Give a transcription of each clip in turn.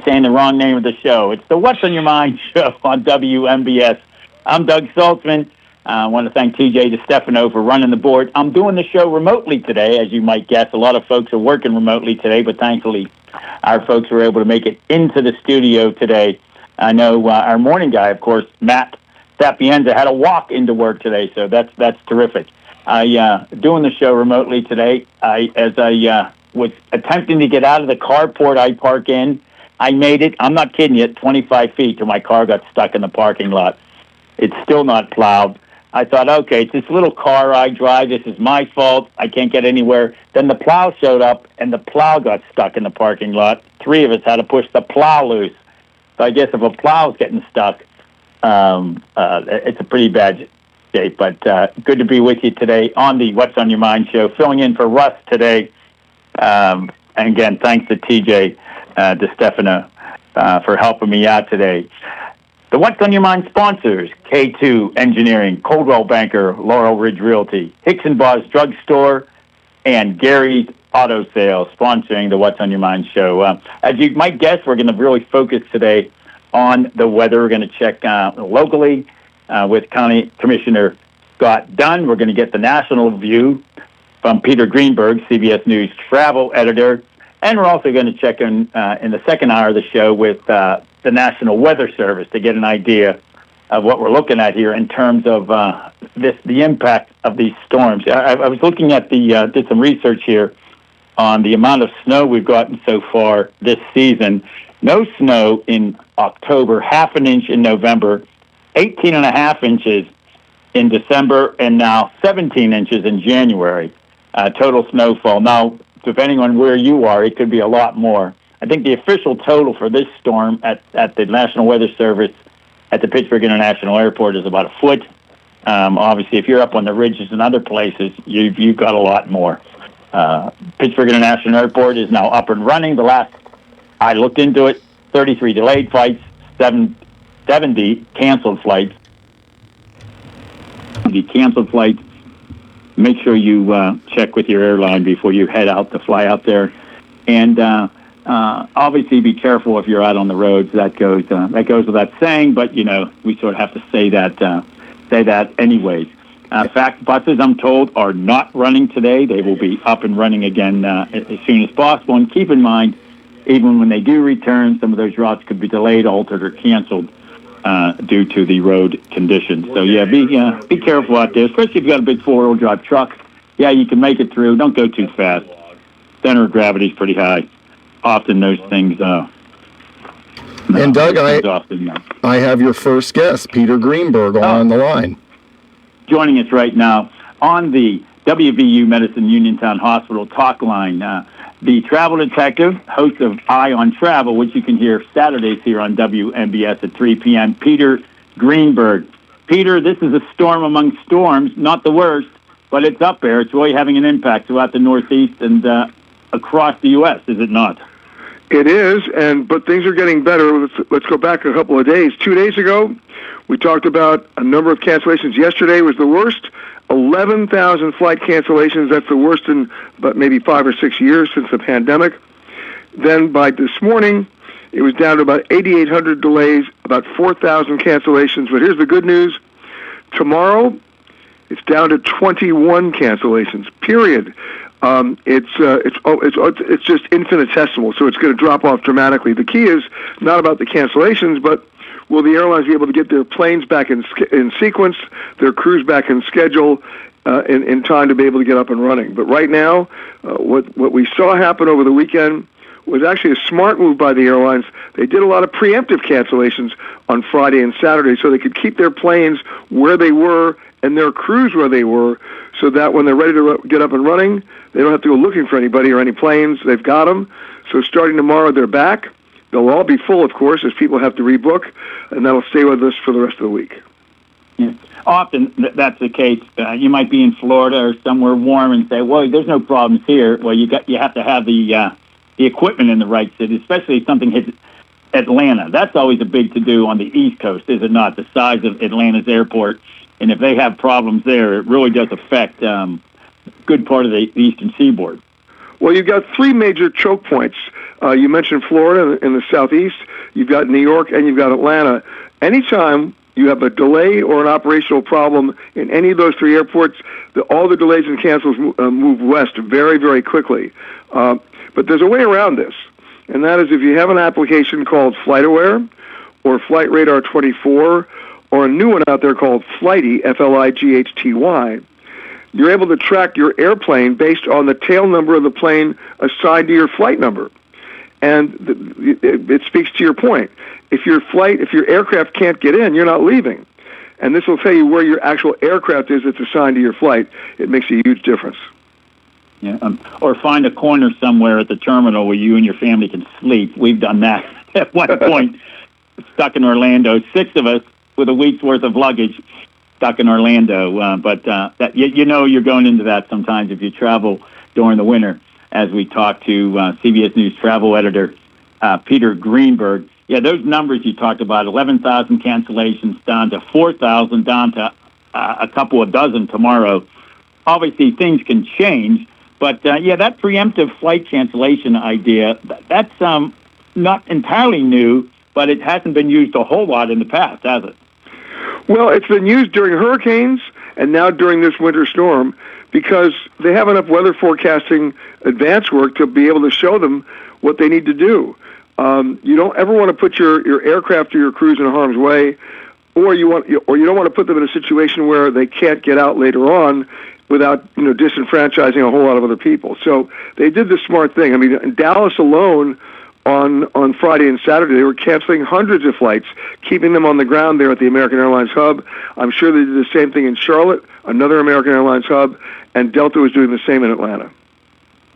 saying the wrong name of the show. It's the What's on Your Mind show on WMBS. I'm Doug Saltzman. I want to thank TJ DeStefano for running the board. I'm doing the show remotely today, as you might guess. A lot of folks are working remotely today, but thankfully our folks were able to make it into the studio today. I know our morning guy, of course, Matt Sapienza, had to walk into work today, so that's terrific. I doing the show remotely today. As I was attempting to get out of the carport I park in, I made it. I'm not kidding you, 25 feet till my car got stuck in the parking lot. It's still not plowed. I thought, okay, it's this little car I drive. This is my fault. I can't get anywhere. Then the plow showed up, and the plow got stuck in the parking lot. 3 of us had to push the plow loose. So I guess if a plow's getting stuck, it's a pretty bad shape. But good to be with you today on the What's on Your Mind show, filling in for Russ today. And again, thanks to TJ DeStefano for helping me out today. The What's on Your Mind sponsors: K2 Engineering, Coldwell Banker, Laurel Ridge Realty, Hicks and Boss Drug Store, and Gary's Auto Sales, sponsoring the What's on Your Mind show. As you might guess, we're going to really focus today on the weather. We're going to check locally with County Commissioner Scott Dunn. We're going to get the national view from Peter Greenberg, CBS News travel editor. And we're also going to check in the second hour of the show with the National Weather Service to get an idea of what we're looking at here in terms of the impact of these storms. I was looking at did some research here on the amount of snow we've gotten so far this season. No snow in October, half an inch in November, 18.5 inches in December, and now 17 inches in January. Total snowfall. Now, depending on where you are, it could be a lot more. I think the official total for this storm at the National Weather Service at the Pittsburgh International Airport is about a foot. Obviously, if you're up on the ridges and other places, you've got a lot more. Pittsburgh International Airport is now up and running. The last I looked into it, 33 delayed flights, 70 canceled flights. The canceled flights, make sure you check with your airline before you head out to fly out there. And obviously be careful if you're out on the roads. That goes without saying, but, we sort of have to say that anyways. In fact, buses, I'm told, are not running today. They will be up and running again as soon as possible. And keep in mind, even when they do return, some of those routes could be delayed, altered, or canceled due to the road conditions. So, be careful out there, especially if you've got a big four-wheel drive truck. Yeah, you can make it through. Don't go too fast. Center of gravity is pretty high. Often those things... and Doug, I have your first guest, Peter Greenberg, on the line. Joining us right now on the WVU Medicine Uniontown Hospital talk line, the travel detective, host of Eye on Travel, which you can hear Saturdays here on WMBS at 3 p.m., Peter Greenberg. Peter, this is a storm among storms, not the worst, but it's up there. It's really having an impact throughout the Northeast and across the U.S., is it not? It is, but things are getting better. Let's go back a couple of days. 2 days ago, we talked about a number of cancellations. Yesterday was the worst, 11,000 flight cancellations. That's the worst in about maybe 5 or 6 years since the pandemic. Then by this morning, it was down to about 8,800 delays, about 4,000 cancellations. But here's the good news. Tomorrow, it's down to 21 cancellations, period. It's just infinitesimal, so it's going to drop off dramatically. The key is not about the cancellations, but will the airlines be able to get their planes back in sequence, their crews back in schedule, in time to be able to get up and running? But right now, what we saw happen over the weekend was actually a smart move by the airlines. They did a lot of preemptive cancellations on Friday and Saturday so they could keep their planes where they were and their crews where they were, so that when they're ready to get up and running, they don't have to go looking for anybody or any planes. They've got them. So starting tomorrow, they're back. They'll all be full, of course, as people have to rebook, and that'll stay with us for the rest of the week. Yeah. Often that's the case. You might be in Florida or somewhere warm and say, well, there's no problems here. Well, you have to have the equipment in the right city, especially if something hits Atlanta. That's always a big to-do on the East Coast, is it not? The size of Atlanta's airport. And if they have problems there, it really does affect a good part of the Eastern Seaboard. Well, you've got 3 major choke points You mentioned Florida in the southeast. You've got New York and you've got Atlanta. Anytime you have a delay or an operational problem in any of those three airports, all the delays and cancels move west very, very quickly. But there's a way around this, and that is if you have an application called FlightAware or Flight Radar 24 or a new one out there called Flighty, Flighty, you're able to track your airplane based on the tail number of the plane assigned to your flight number. And it speaks to your point. If your aircraft can't get in, you're not leaving. And this will tell you where your actual aircraft is that's assigned to your flight. It makes a huge difference. Yeah, or find a corner somewhere at the terminal where you and your family can sleep. We've done that at one point. Stuck in Orlando, 6 of us with a week's worth of luggage, stuck in Orlando. But you're going into that sometimes if you travel during the winter. As we talked to CBS News travel editor Peter Greenberg. Yeah, those numbers you talked about, 11,000 cancellations down to 4,000, down to a couple of dozen tomorrow. Obviously, things can change, but that preemptive flight cancellation idea, that's not entirely new, but it hasn't been used a whole lot in the past, has it? Well, it's been used during hurricanes and now during this winter storm because they have enough weather forecasting advance work to be able to show them what they need to do. You don't ever want to put your aircraft or your crews in harm's way, or you don't want to put them in a situation where they can't get out later on without disenfranchising a whole lot of other people. So they did the smart thing. I mean, in Dallas alone, on Friday and Saturday, they were canceling hundreds of flights, keeping them on the ground there at the American Airlines hub. I'm sure they did the same thing in Charlotte, another American Airlines hub, and Delta was doing the same in Atlanta.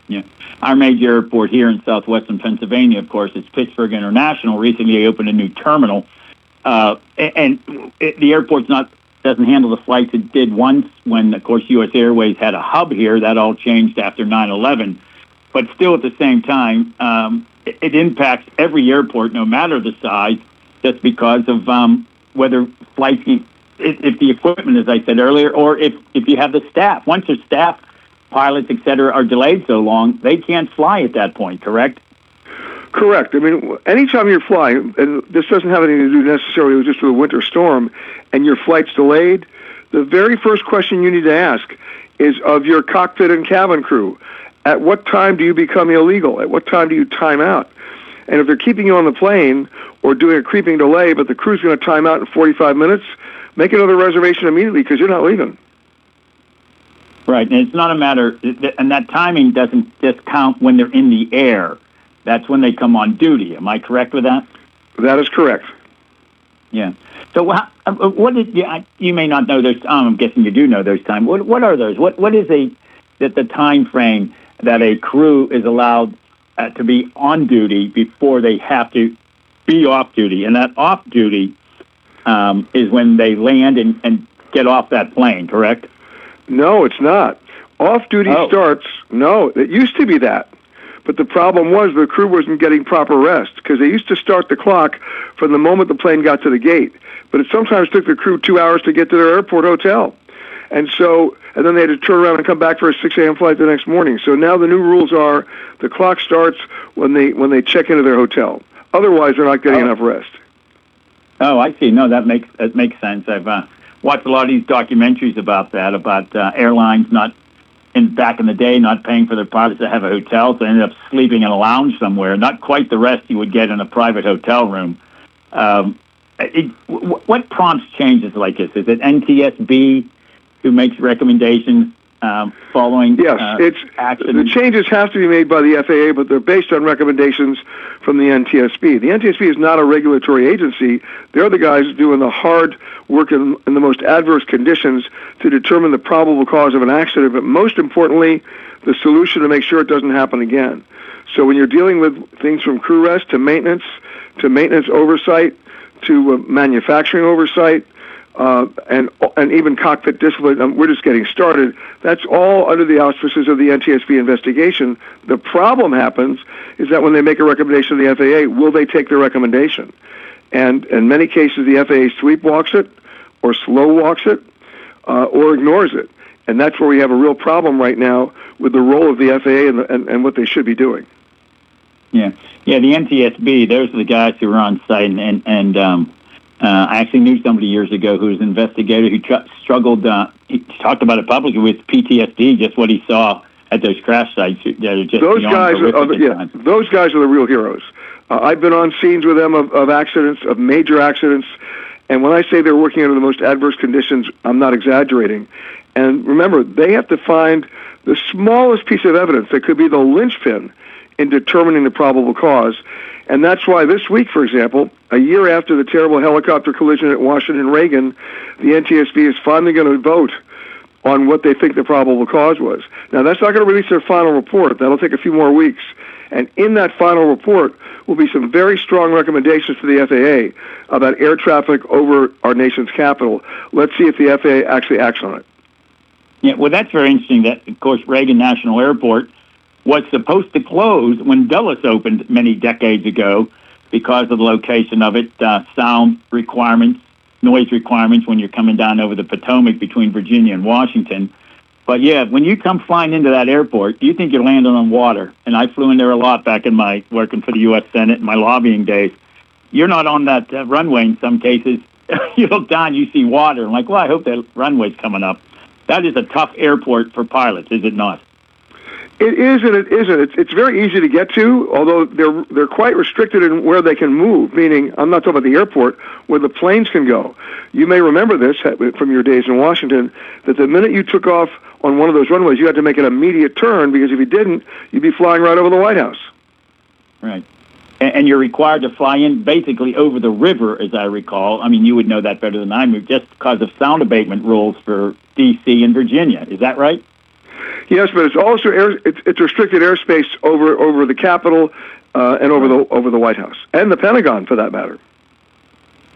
Yeah. Our major airport here in southwestern Pennsylvania, of course, is Pittsburgh International. Recently opened a new terminal. The airport's doesn't handle the flights it did once when, of course, U.S. Airways had a hub here. That all changed after 9/11. But still, at the same time, it impacts every airport, no matter the size, just because of whether flights, if the equipment, as I said earlier, or if you have the staff. Once the staff, pilots, et cetera, are delayed so long, they can't fly at that point, correct? Correct. I mean, anytime you're flying, and this doesn't have anything to do necessarily with just with a winter storm, and your flight's delayed, the very first question you need to ask is of your cockpit and cabin crew. At what time do you become illegal? At what time do you time out? And if they're keeping you on the plane or doing a creeping delay, but the crew's going to time out in 45 minutes, make another reservation immediately because you're not leaving. Right, and it's not a matter, and that timing doesn't just count when they're in the air. That's when they come on duty. Am I correct with that? That is correct. Yeah. So what did you may not know those? I'm guessing you do know those times. What are those? What is the time frame that a crew is allowed to be on duty before they have to be off duty? And that off duty is when they land and get off that plane, correct? No, it's not. Off-duty starts, no, it used to be that. But the problem was the crew wasn't getting proper rest because they used to start the clock from the moment the plane got to the gate. But it sometimes took the crew 2 hours to get to their airport hotel. And then they had to turn around and come back for a 6 a.m. flight the next morning. So now the new rules are the clock starts when they check into their hotel. Otherwise, they're not getting enough rest. Oh, I see. No, that makes sense. I've watched a lot of these documentaries about that, about airlines back in the day not paying for their pilots to have a hotel, so they ended up sleeping in a lounge somewhere. Not quite the rest you would get in a private hotel room. What prompts changes like this? Is it NTSB who makes recommendations following accidents? The changes have to be made by the FAA, but they're based on recommendations from the NTSB. The NTSB is not a regulatory agency. They're the guys doing the hard work in the most adverse conditions to determine the probable cause of an accident, but most importantly, the solution to make sure it doesn't happen again. So when you're dealing with things from crew rest to maintenance oversight, to manufacturing oversight, and even cockpit discipline, we're just getting started. That's all under the auspices of the NTSB investigation. The problem happens is that when they make a recommendation to the FAA, will they take their recommendation? And in many cases, the FAA sleepwalks it, or slow walks it, or ignores it. And that's where we have a real problem right now with the role of the FAA and what they should be doing. Yeah, the NTSB. Those are the guys who were on site, and I actually knew somebody years ago who was an investigator who struggled. He talked about it publicly with PTSD, just what he saw at those crash sites. That are just those guys are the real heroes. I've been on scenes with them of accidents, of major accidents, and when I say they're working under the most adverse conditions, I'm not exaggerating. And remember, they have to find the smallest piece of evidence that could be the linchpin in determining the probable cause. And that's why this week, for example, a year after the terrible helicopter collision at Washington Reagan, the NTSB is finally going to vote on what they think the probable cause was. Now, that's not going to release their final report. That'll take a few more weeks. And in that final report will be some very strong recommendations to the FAA about air traffic over our nation's capital. Let's see if the FAA actually acts on it. Yeah, well, that's very interesting that, of course, Reagan National Airport was supposed to close when Dulles opened many decades ago because of the location of it, sound requirements, noise requirements when you're coming down over the Potomac between Virginia and Washington. But yeah, when you come flying into that airport, you think you're landing on water. And I flew in there a lot back in my working for the U.S. Senate in my lobbying days. You're not on that runway in some cases. You look down, you see water. I'm like, well, I hope that runway's coming up. That is a tough airport for pilots, is it not? It is and it isn't. It's very easy to get to, although they're quite restricted in where they can move, meaning, I'm not talking about the airport, where the planes can go. You may remember this from your days in Washington, that the minute you took off on one of those runways, you had to make an immediate turn, because if you didn't, you'd be flying right over the White House. Right. And you're required to fly in basically over the river, as I recall. I mean, you would know that better than I do, just because of sound abatement rules for D.C. and Virginia. Is that right? Yes, but it's also it's restricted airspace over the Capitol and over the White House and the Pentagon, for that matter.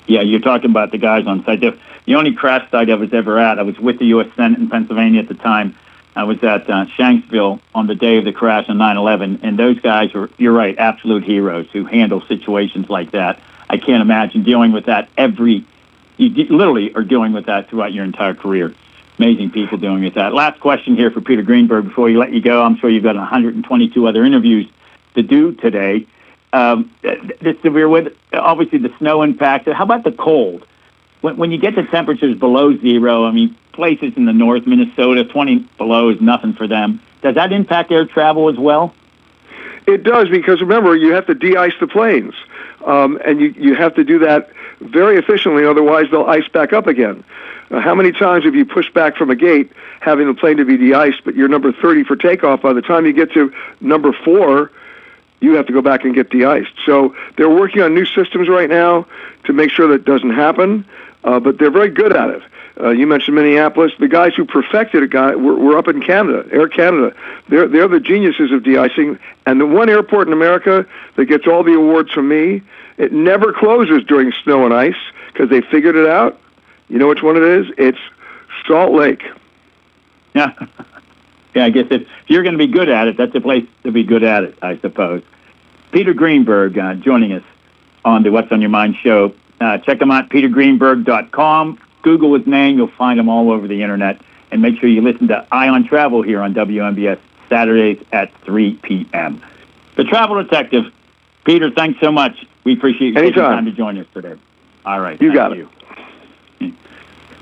Yeah, you're talking about the guys on site. The only crash site I was ever at, I was with the U.S. Senate in Pennsylvania at the time. I was at Shanksville on the day of the crash on 9/11, and those guys were, you're right, absolute heroes who handle situations like that. I can't imagine dealing with that you literally are dealing with that throughout your entire career. Amazing people doing with that. Last question here for Peter Greenberg before we let you go. I'm sure you've got 122 other interviews to do today. The severe weather, obviously the snow impact. How about the cold? When you get to temperatures below zero, I mean, places in the north, Minnesota, 20 below is nothing for them. Does that impact air travel as well? It does, because remember, you have to de-ice the planes. And you have to do that very efficiently, otherwise they'll ice back up again. How many times have you pushed back from a gate having the plane to be de-iced, but you're number 30 for takeoff? By the time you get to number 4, you have to go back and get de-iced. So they're working on new systems right now to make sure that doesn't happen, but they're very good at it. You mentioned Minneapolis. The guys who perfected it were up in Canada, Air Canada. They're the geniuses of de-icing. And the one airport in America that gets all the awards from me, it never closes during snow and ice because they figured it out. You know which one it is? It's Salt Lake. Yeah. Yeah, I guess if you're going to be good at it, that's the place to be good at it, I suppose. Peter Greenberg joining us on the What's on Your Mind show. Check him out, petergreenberg.com. Google his name. You'll find him all over the Internet. And make sure you listen to Eye on Travel here on WMBS Saturdays at 3 p.m. The Travel Detective. Peter, thanks so much. We appreciate you taking time to join us today. All right. You got it.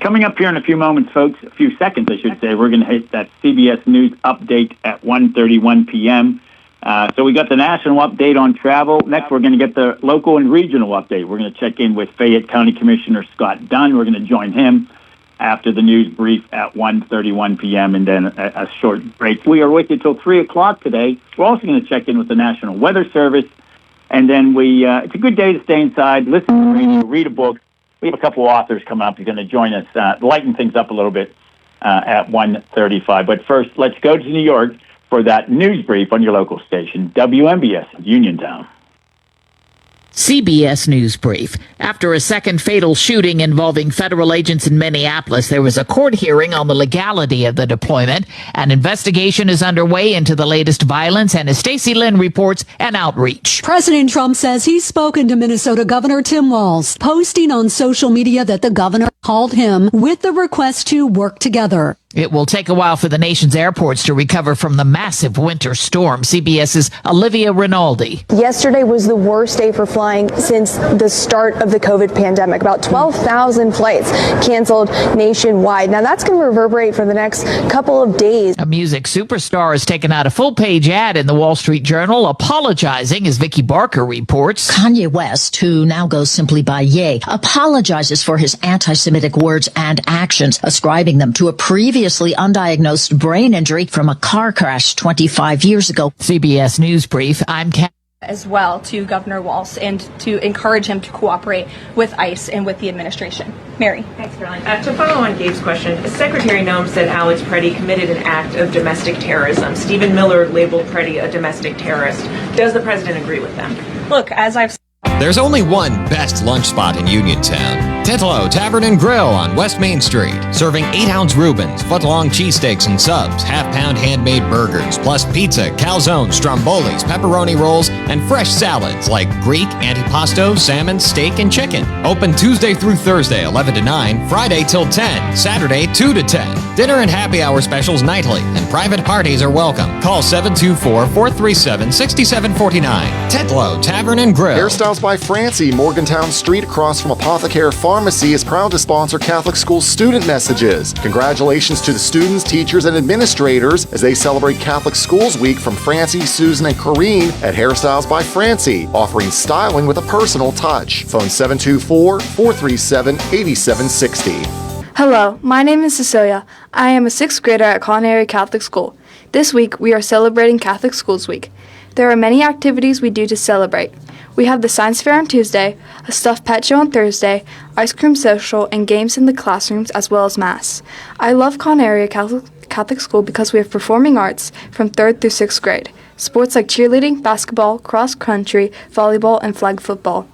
Coming up here in a few moments, folks, a few seconds, I should say, we're going to hit that CBS News update at 1:31 p.m. So we got the national update on travel. Next, we're going to get the local and regional update. We're going to check in with Fayette County Commissioner Scott Dunn. We're going to join him after the news brief at 1:31 p.m. and then a short break. We are with you till 3 o'clock today. We're also going to check in with the National Weather Service. And then it's a good day to stay inside, listen to the radio, read a book. We have a couple authors coming up who's going to join us, lighten things up a little bit at 1:35. But first, let's go to New York for that news brief on your local station, WMBS Uniontown. CBS News Brief. After a second fatal shooting involving federal agents in Minneapolis, there was a court hearing on the legality of the deployment. An investigation is underway into the latest violence, and as Stacey Lynn reports, an outreach. President Trump says he's spoken to Minnesota Governor Tim Walz, posting on social media that the governor called him with the request to work together. It will take a while for the nation's airports to recover from the massive winter storm. CBS's Olivia Rinaldi. Yesterday was the worst day for flying since the start of the COVID pandemic. About 12,000 flights canceled nationwide. Now that's going to reverberate for the next couple of days. A music superstar has taken out a full-page ad in the Wall Street Journal apologizing, as Vicky Barker reports. Kanye West, who now goes simply by Ye, apologizes for his anti-Semitic words and actions, ascribing them to a previously undiagnosed brain injury from a car crash 25 years ago. CBS News Brief, I'm Kat. As well to Governor Walz and to encourage him to cooperate with ICE and with the administration. Mary. Thanks, Caroline. To follow on Gabe's question, Secretary Noem said Alex Preddy committed an act of domestic terrorism. Stephen Miller labeled Preddy a domestic terrorist. Does the president agree with them? Look, as I've There's only one best lunch spot in Uniontown. Titlo Tavern and Grill on West Main Street, serving 8-ounce Reubens, foot-long cheesesteaks and subs, half-pound handmade burgers, plus pizza, calzones, strombolis, pepperoni rolls, and fresh salads like Greek, antipasto, salmon, steak, and chicken. Open Tuesday through Thursday, 11 to 9, Friday till 10, Saturday 2 to 10. Dinner and happy hour specials nightly, and private parties are welcome. Call 724-437-6749. Titlo Tavern and Grill. Hairstyles by Francie, Morgantown Street across from Apothecary Pharmacy, is proud to sponsor Catholic School student messages. Congratulations to the students, teachers, and administrators as they celebrate Catholic Schools Week from Francie, Susan, and Corrine at Hairstyles by Francie, offering styling with a personal touch. Phone 724-437-8760. Hello, my name is Cecilia. I am a 6th grader at Culinary Catholic School. This week, we are celebrating Catholic Schools Week. There are many activities we do to celebrate. We have the science fair on Tuesday, a stuffed pet show on Thursday, ice cream social, and games in the classrooms as well as Mass. I love Culinary Catholic School because we have performing arts from 3rd through 6th grade, sports like cheerleading, basketball, cross country, volleyball, and flag football.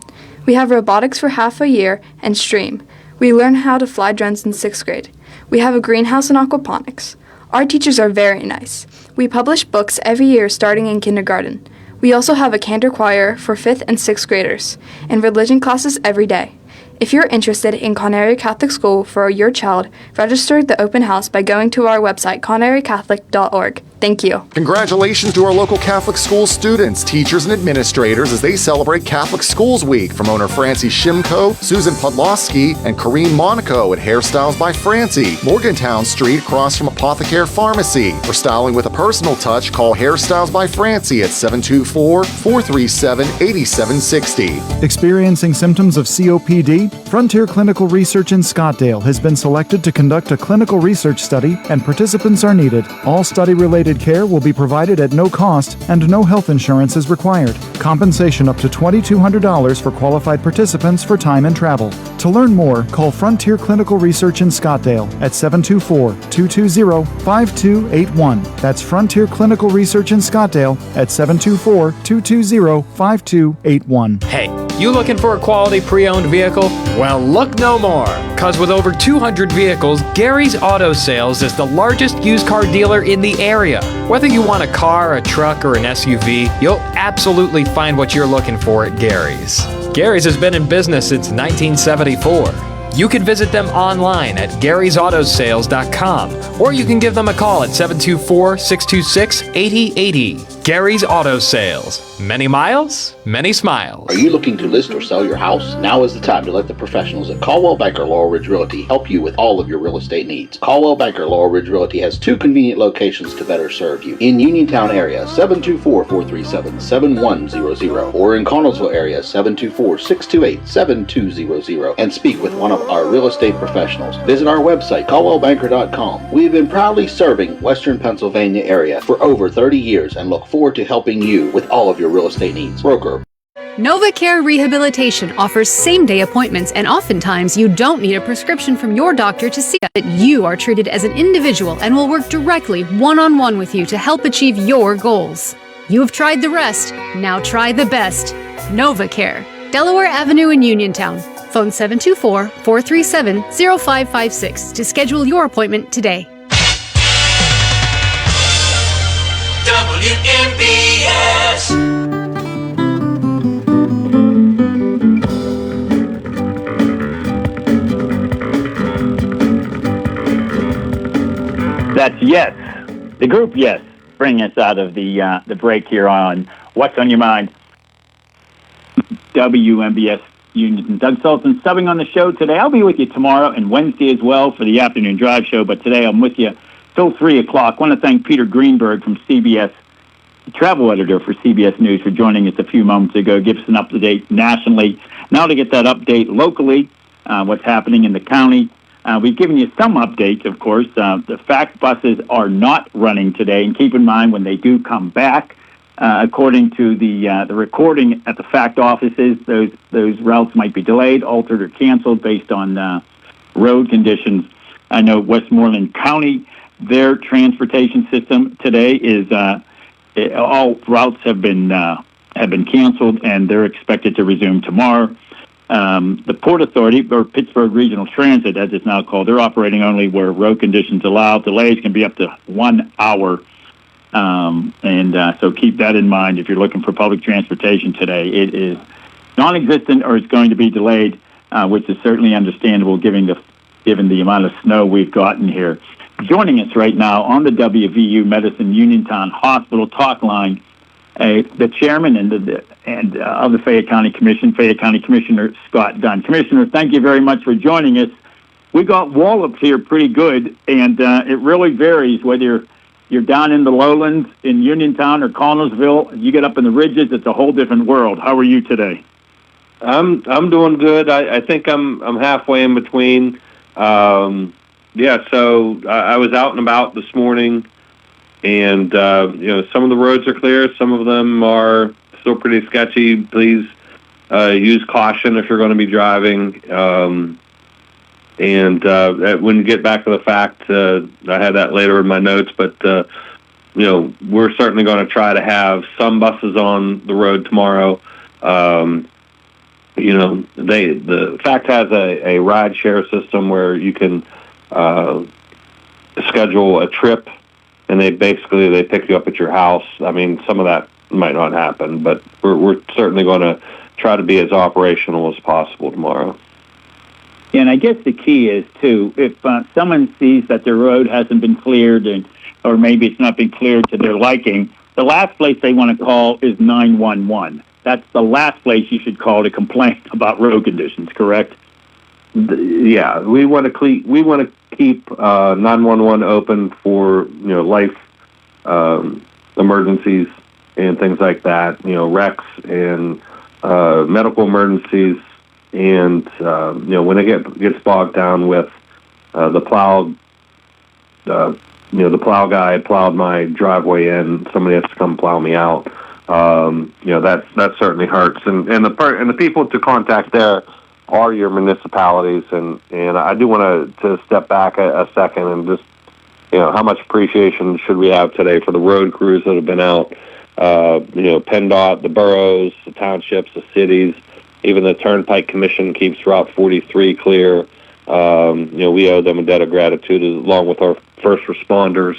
We have robotics for half a year and STREAM. We learn how to fly drones in 6th grade. We have a greenhouse and aquaponics. Our teachers are very nice. We publish books every year starting in kindergarten. We also have a cantor choir for 5th and 6th graders, and religion classes every day. If you're interested in Connery Catholic School for your child, register at the open house by going to our website, connerycatholic.org. Thank you. Congratulations to our local Catholic school students, teachers, and administrators as they celebrate Catholic Schools Week from owner Francie Shimko, Susan Podlosky, and Corrine Monaco at Hairstyles by Francie, Morgantown Street across from Apothecary Pharmacy. For styling with a personal touch, call Hairstyles by Francie at 724-437-8760. Experiencing symptoms of COPD? Frontier Clinical Research in Scottsdale has been selected to conduct a clinical research study, and participants are needed. All study-related care will be provided at no cost, and no health insurance is required. Compensation up to $2,200 for qualified participants for time and travel. To learn more, call Frontier Clinical Research in Scottsdale at 724-220-5281. That's Frontier Clinical Research in Scottsdale at 724-220-5281. Hey, you looking for a quality pre-owned vehicle? Well, look no more, because with over 200 vehicles, Gary's Auto Sales is the largest used car dealer in the area. Whether you want a car, a truck, or an SUV, you'll absolutely find what you're looking for at Gary's. Gary's has been in business since 1974. You can visit them online at Gary'sAutoSales.com, or you can give them a call at 724-626-8080. Gary's Auto Sales. Many miles, many smiles. Are you looking to list or sell your house? Now is the time to let the professionals at Caldwell Banker Laurel Ridge Realty help you with all of your real estate needs. Caldwell Banker Laurel Ridge Realty has 2 convenient locations to better serve you. In Uniontown area, 724-437-7100, or in Connellsville area, 724-628-7200, and speak with one of our real estate professionals. Visit our website, caldwellbanker.com. We have been proudly serving Western Pennsylvania area for over 30 years and look forward to helping you with all of your real estate needs. Broker. NovaCare Rehabilitation offers same-day appointments, and oftentimes you don't need a prescription from your doctor to see that you are treated as an individual and will work directly one-on-one with you to help achieve your goals. You have tried the rest, now try the best. NovaCare, Delaware Avenue in Uniontown. Phone 724-437-0556 to schedule your appointment today. WMBS. That's Yes. The group Yes. Bring us out of the break here on What's on Your Mind. WMBS Union. Doug Saltzman subbing on the show today. I'll be with you tomorrow and Wednesday as well for the afternoon drive show, but today I'm with you till 3 o'clock. I want to thank Peter Greenberg from CBS, travel editor for CBS News, for joining us a few moments ago. Give us an update nationally. Now to get that update locally, what's happening in the county. We've given you some updates, of course. The FACT buses are not running today, and keep in mind when they do come back, according to the recording at the FACT offices, those routes might be delayed, altered, or canceled based on road conditions. I know Westmoreland County, their transportation system today is all routes have been canceled, and they're expected to resume tomorrow. The Port Authority, or Pittsburgh Regional Transit, as it's now called, they're operating only where road conditions allow. Delays can be up to 1 hour. So keep that in mind if you're looking for public transportation today. It is non-existent or it's going to be delayed, which is certainly understandable given the amount of snow we've gotten here. Joining us right now on the WVU Medicine Uniontown Hospital talk line, the chairman of the Fayette County Commission, Fayette County Commissioner Scott Dunn. Commissioner, thank you very much for joining us. We got walloped here pretty good, and it really varies whether you're down in the lowlands in Uniontown or Connellsville. You get up in the ridges, it's a whole different world. How are you today? I'm doing good. I think I'm halfway in between. So I was out and about this morning, and some of the roads are clear, some of them are still pretty sketchy. Please use caution if you're going to be driving. When you get back to the fact, I had that later in my notes, but we're certainly going to try to have some buses on the road tomorrow. The fact has a ride share system where you can schedule a trip, and they pick you up at your house. I mean, some of that might not happen, but we're certainly going to try to be as operational as possible tomorrow. And I guess the key is, too, if someone sees that the road hasn't been cleared, or maybe it's not been cleared to their liking, the last place they want to call is 911. That's the last place you should call to complain about road conditions, correct? Yeah, we want to keep 911 open for life emergencies and things like that. Wrecks and medical emergencies. And when it gets bogged down with the plow guy plowed my driveway in, somebody has to come plow me out. That certainly hurts. And the people to contact there are your municipalities. And I do want to step back a second and just how much appreciation should we have today for the road crews that have been out. PennDOT, the boroughs, the townships, the cities. Even the Turnpike Commission keeps Route 43 clear. We owe them a debt of gratitude, along with our first responders,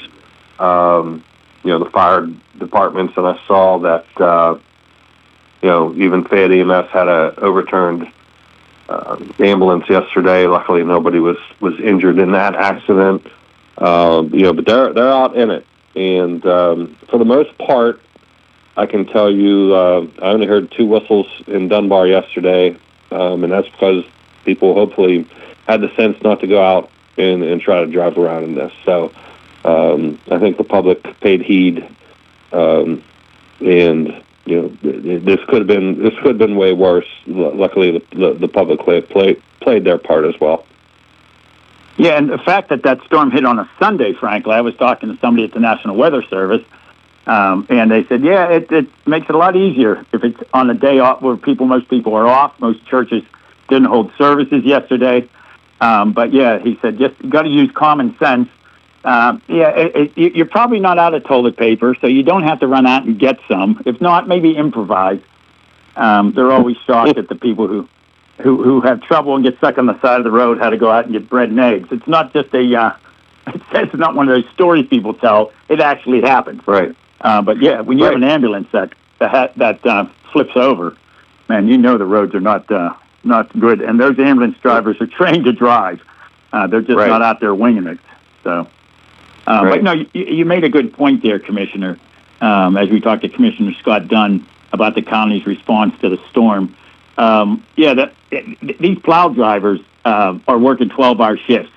the fire departments. And I saw that, even Fayette EMS had a overturned ambulance yesterday. Luckily, nobody was injured in that accident. But they're out in it. And for the most part, I can tell you, I only heard 2 whistles in Dunbar yesterday, and that's because people hopefully had the sense not to go out and try to drive around in this. So I think the public paid heed, and this could have been way worse. Luckily, the public played their part as well. Yeah, and the fact that storm hit on a Sunday, frankly, I was talking to somebody at the National Weather Service. And they said, it makes it a lot easier if it's on a day off where most people are off. Most churches didn't hold services yesterday. But he said, just got to use common sense. You're probably not out of toilet paper, so you don't have to run out and get some. If not, maybe improvise. They're always shocked at the people who have trouble and get stuck on the side of the road, how to go out and get bread and eggs. It's not just it's not one of those stories people tell. It actually happens. Right. When you have an ambulance that flips over, man, the roads are not good, and those ambulance drivers are trained to drive. They're just not out there winging it. So, But no, you made a good point there, Commissioner, as we talked to Commissioner Scott Dunn about the county's response to the storm. These plow drivers are working 12-hour shifts.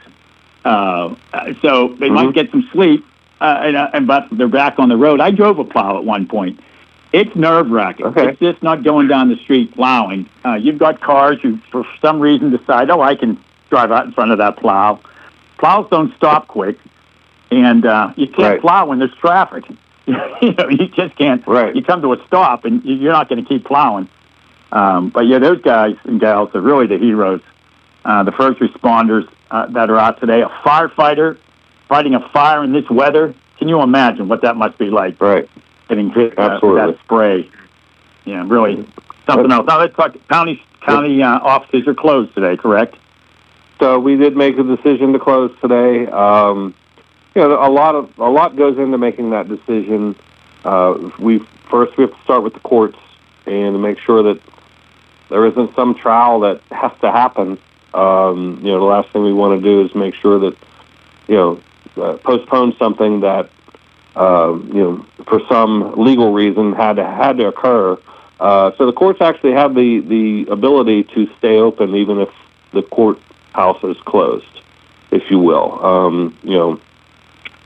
So they might get some sleep, but they're back on the road. I drove a plow at one point. It's nerve-wracking. Okay. It's just not going down the street plowing. You've got cars who, for some reason, decide, I can drive out in front of that plow. Plows don't stop quick, and you can't plow when there's traffic. You just can't. Right. You come to a stop, and you're not going to keep plowing. But those guys and gals are really the heroes. The first responders that are out today, a firefighter fighting a fire in this weather. Can you imagine what that must be like? Right. Getting hit with that spray. Yeah, really something else. Now let's talk. County offices are closed today, correct? So we did make a decision to close today. A lot goes into making that decision. We have to start with the courts and make sure that there isn't some trial that has to happen. The last thing we want to do is make sure that postpone something that for some legal reason had to occur. So the courts actually have the ability to stay open even if the courthouse is closed, if you will.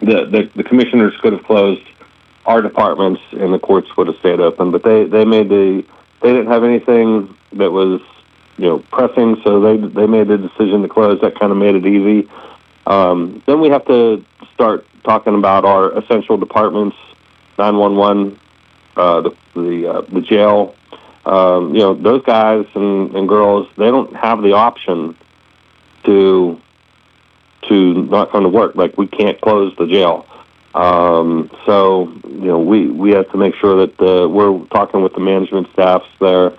The commissioners could have closed our departments and the courts would have stayed open, but they didn't have anything that was pressing, so they made the decision to close. That kind of made it easy. Then we have to start talking about our essential departments, 911, the jail. Those guys and girls, they don't have the option to not come to work. Like, we can't close the jail. So we have to make sure that we're talking with the management staffs there.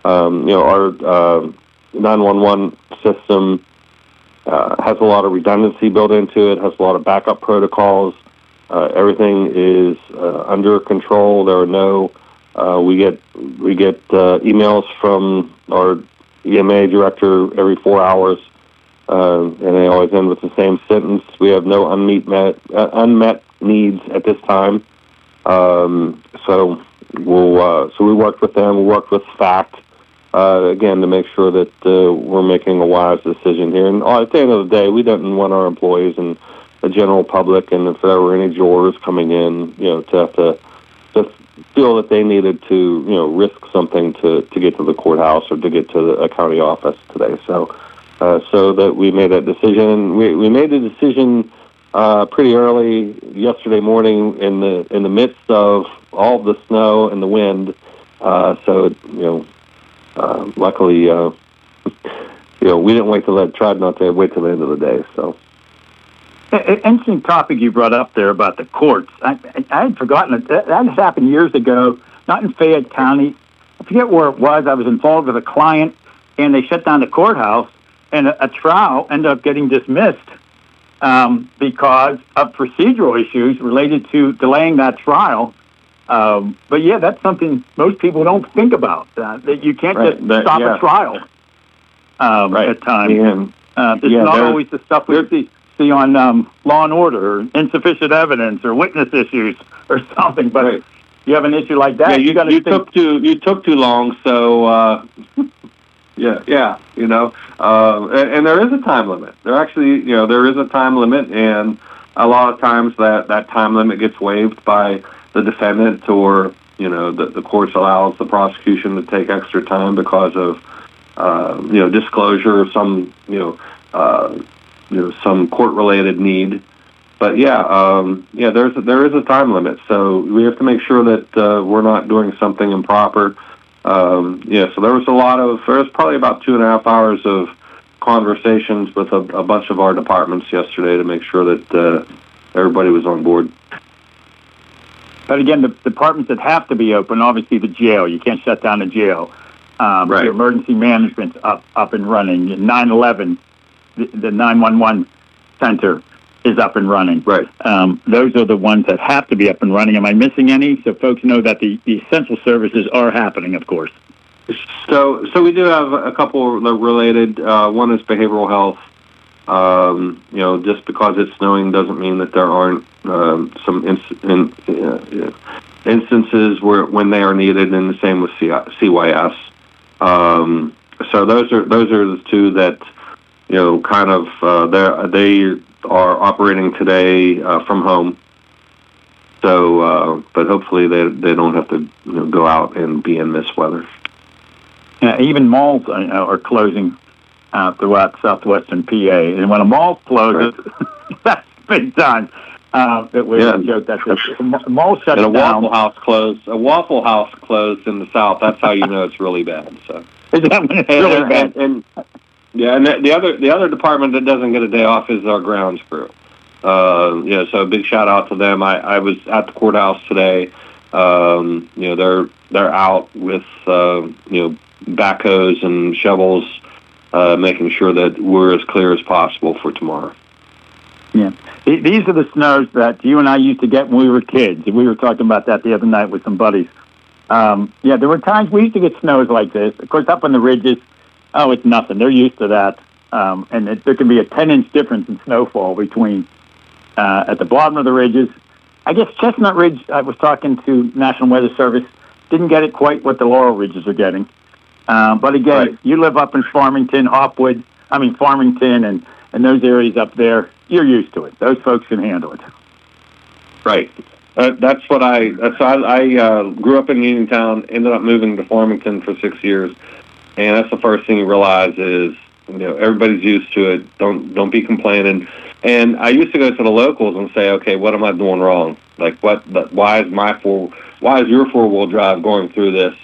Our 911 system has a lot of redundancy built into it, has a lot of backup protocols. Everything is under control. There are no we get emails from our EMA director every 4 hours, and they always end with the same sentence: "We have no unmet needs at this time." So we worked with them. We worked with FACT again to make sure that we're making a wise decision here. And at the end of the day, we didn't want our employees and the general public, and if there were any jurors coming in, to have to feel that they needed to, risk something to get to the courthouse or to get to a county office today. So that we made that decision. We made the decision pretty early yesterday morning in the midst of all the snow and the wind. Luckily, we didn't tried not to wait till the end of the day. So. Interesting topic you brought up there about the courts. I had forgotten that has happened years ago, not in Fayette County. I forget where it was. I was involved with a client, and they shut down the courthouse, and a trial ended up getting dismissed because of procedural issues related to delaying that trial. But that's something most people don't think about, that you can't just stop a trial at times. It's not always the stuff we see on Law and Order, or insufficient evidence, or witness issues, or something. But you have an issue like that. You took too long. So and there is a time limit. There is a time limit, and a lot of times that time limit gets waived by the defendant, or the courts allows the prosecution to take extra time because of disclosure or some some court-related need. But there is a time limit, so we have to make sure that we're not doing something improper. So there was probably about 2.5 hours of conversations with a bunch of our departments yesterday to make sure that everybody was on board. But again, the departments that have to be open, obviously the jail, you can't shut down the jail. Your emergency management's up and running. 911, the 911 center is up and running. Right. Those are the ones that have to be up and running. Am I missing any? So folks know that the essential services are happening, of course. So we do have a couple that are related. One is behavioral health. Just because it's snowing doesn't mean that there aren't some instances when they are needed, and the same with CYS. So those are the two that they are operating today from home. So, but hopefully they don't have to go out and be in this weather. Even malls are closing throughout southwestern PA, and when a mall closes, that's big time. That we joke that the mall shuts down. A Waffle House closed in the south. That's how you know it's really bad. So is that when it's really bad? And the other department that doesn't get a day off is our grounds crew. So a big shout out to them. I was at the courthouse today. They're out with backhoes and shovels, making sure that we're as clear as possible for tomorrow. Yeah, these are the snows that you and I used to get when we were kids. We were talking about that the other night with some buddies. There were times we used to get snows like this. Of course, up on the ridges, it's nothing. They're used to that. And there can be a 10-inch difference in snowfall between at the bottom of the ridges. I guess Chestnut Ridge, I was talking to National Weather Service, didn't get it quite what the Laurel Ridges are getting. But again, You live up in Farmington, Farmington and those areas up there, you're used to it. Those folks can handle it. Right. That's what I grew up in Uniontown, ended up moving to Farmington for 6 years. And that's the first thing you realize is, everybody's used to it. Don't be complaining. And I used to go to the locals and say, okay, what am I doing wrong? Like, why is your 4-wheel drive going through this?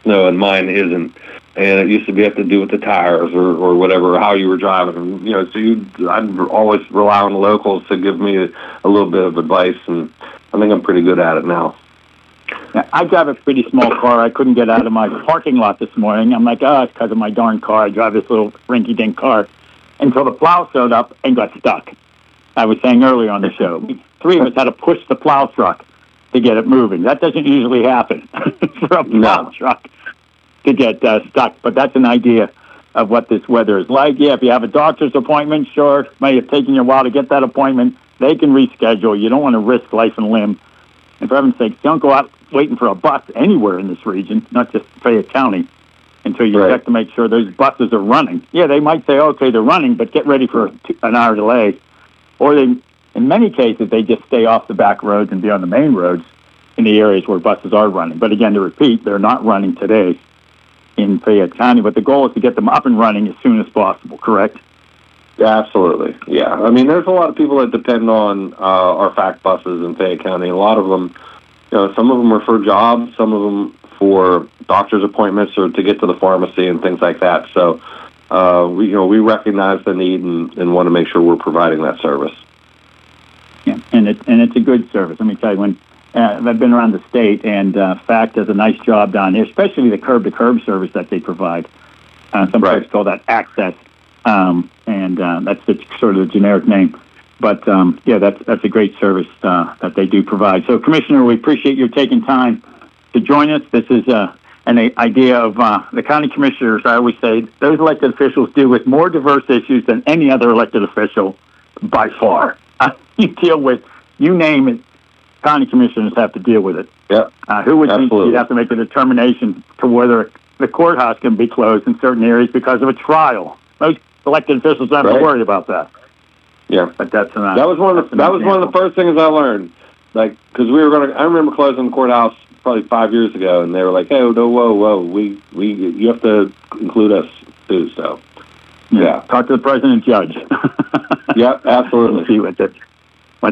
No, and mine isn't. And it used to be have to do with the tires or whatever, how you were driving. I'd always rely on the locals to give me a little bit of advice, and I think I'm pretty good at it now. Yeah, I drive a pretty small car. I couldn't get out of my parking lot this morning. I'm like, it's because of my darn car. I drive this little rinky-dink car until the plow showed up and got stuck. I was saying earlier on the show, 3 of us had to push the plow truck to get it moving. That doesn't usually happen for a plow truck to get stuck, but that's an idea of what this weather is like. Yeah, if you have a doctor's appointment, sure, it may have taken you a while to get that appointment. They can reschedule. You don't want to risk life and limb. And for heaven's sakes, don't go out waiting for a bus anywhere in this region, not just Fayette County, until you check to make sure those buses are running. Yeah, they might say, okay, they're running, but get ready for an hour delay. Or in many cases, they just stay off the back roads and be on the main roads in the areas where buses are running. But again, to repeat, they're not running today in Fayette County, but the goal is to get them up and running as soon as possible, correct? Yeah, absolutely. Yeah. I mean, there's a lot of people that depend on our FACT buses in Fayette County. A lot of them, some of them are for jobs, some of them for doctor's appointments or to get to the pharmacy and things like that. So, we recognize the need and want to make sure we're providing that service. Yeah, and it's a good service. Let me tell you, when I've been around the state, and FACT does a nice job down here, especially the curb-to-curb service that they provide. Some folks call that access, and that's sort of the generic name. But, that's a great service that they do provide. So, Commissioner, we appreciate you taking time to join us. This is an idea of the county commissioners. I always say those elected officials deal with more diverse issues than any other elected official by far. You deal with, you name it, county commissioners have to deal with it. Yeah. Who would think you'd have to make a determination to whether the courthouse can be closed in certain areas because of a trial? Most elected officials don't have to worry about that. Yeah, but that's not. That was one of the first things I learned. Like, because I remember closing the courthouse probably 5 years ago, and they were like, "Hey, no, whoa, you have to include us too." So, yeah. Talk to the president judge. Yep, absolutely. See what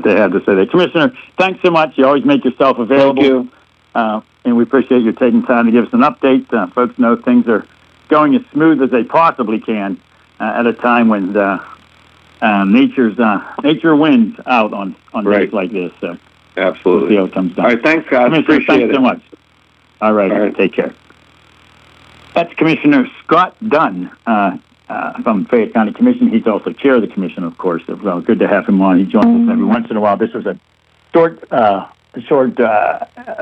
they had to say there. Commissioner, thanks so much. You always make yourself available. Thank you. And we appreciate you taking time to give us an update. Folks know things are going as smooth as they possibly can at a time when nature wins out on days like this. So absolutely. We'll see how it comes down. All right, thanks, guys. Appreciate thanks it. So much. All right, take care. That's Commissioner Scott Dunn from Fayette County Commission. He's also chair of the commission, of course. Well, good to have him on. He joins us every once in a while. This was a short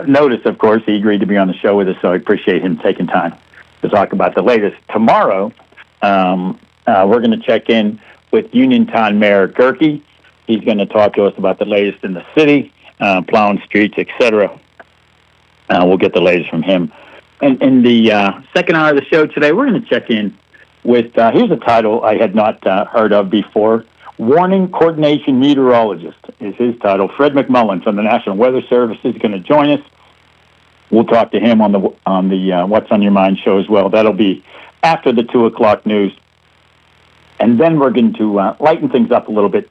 notice, of course. He agreed to be on the show with us, so I appreciate him taking time to talk about the latest. Tomorrow, we're going to check in with Uniontown Mayor Gerke. He's going to talk to us about the latest in the city, plowing streets, etc. We'll get the latest from him. And in the second hour of the show today, we're going to check in with, here's a title I had not heard of before. Warning Coordination Meteorologist is his title. Fred McMullen from the National Weather Service is going to join us. We'll talk to him on the What's on Your Mind show as well. That'll be after the 2 o'clock news. And then we're going to lighten things up a little bit,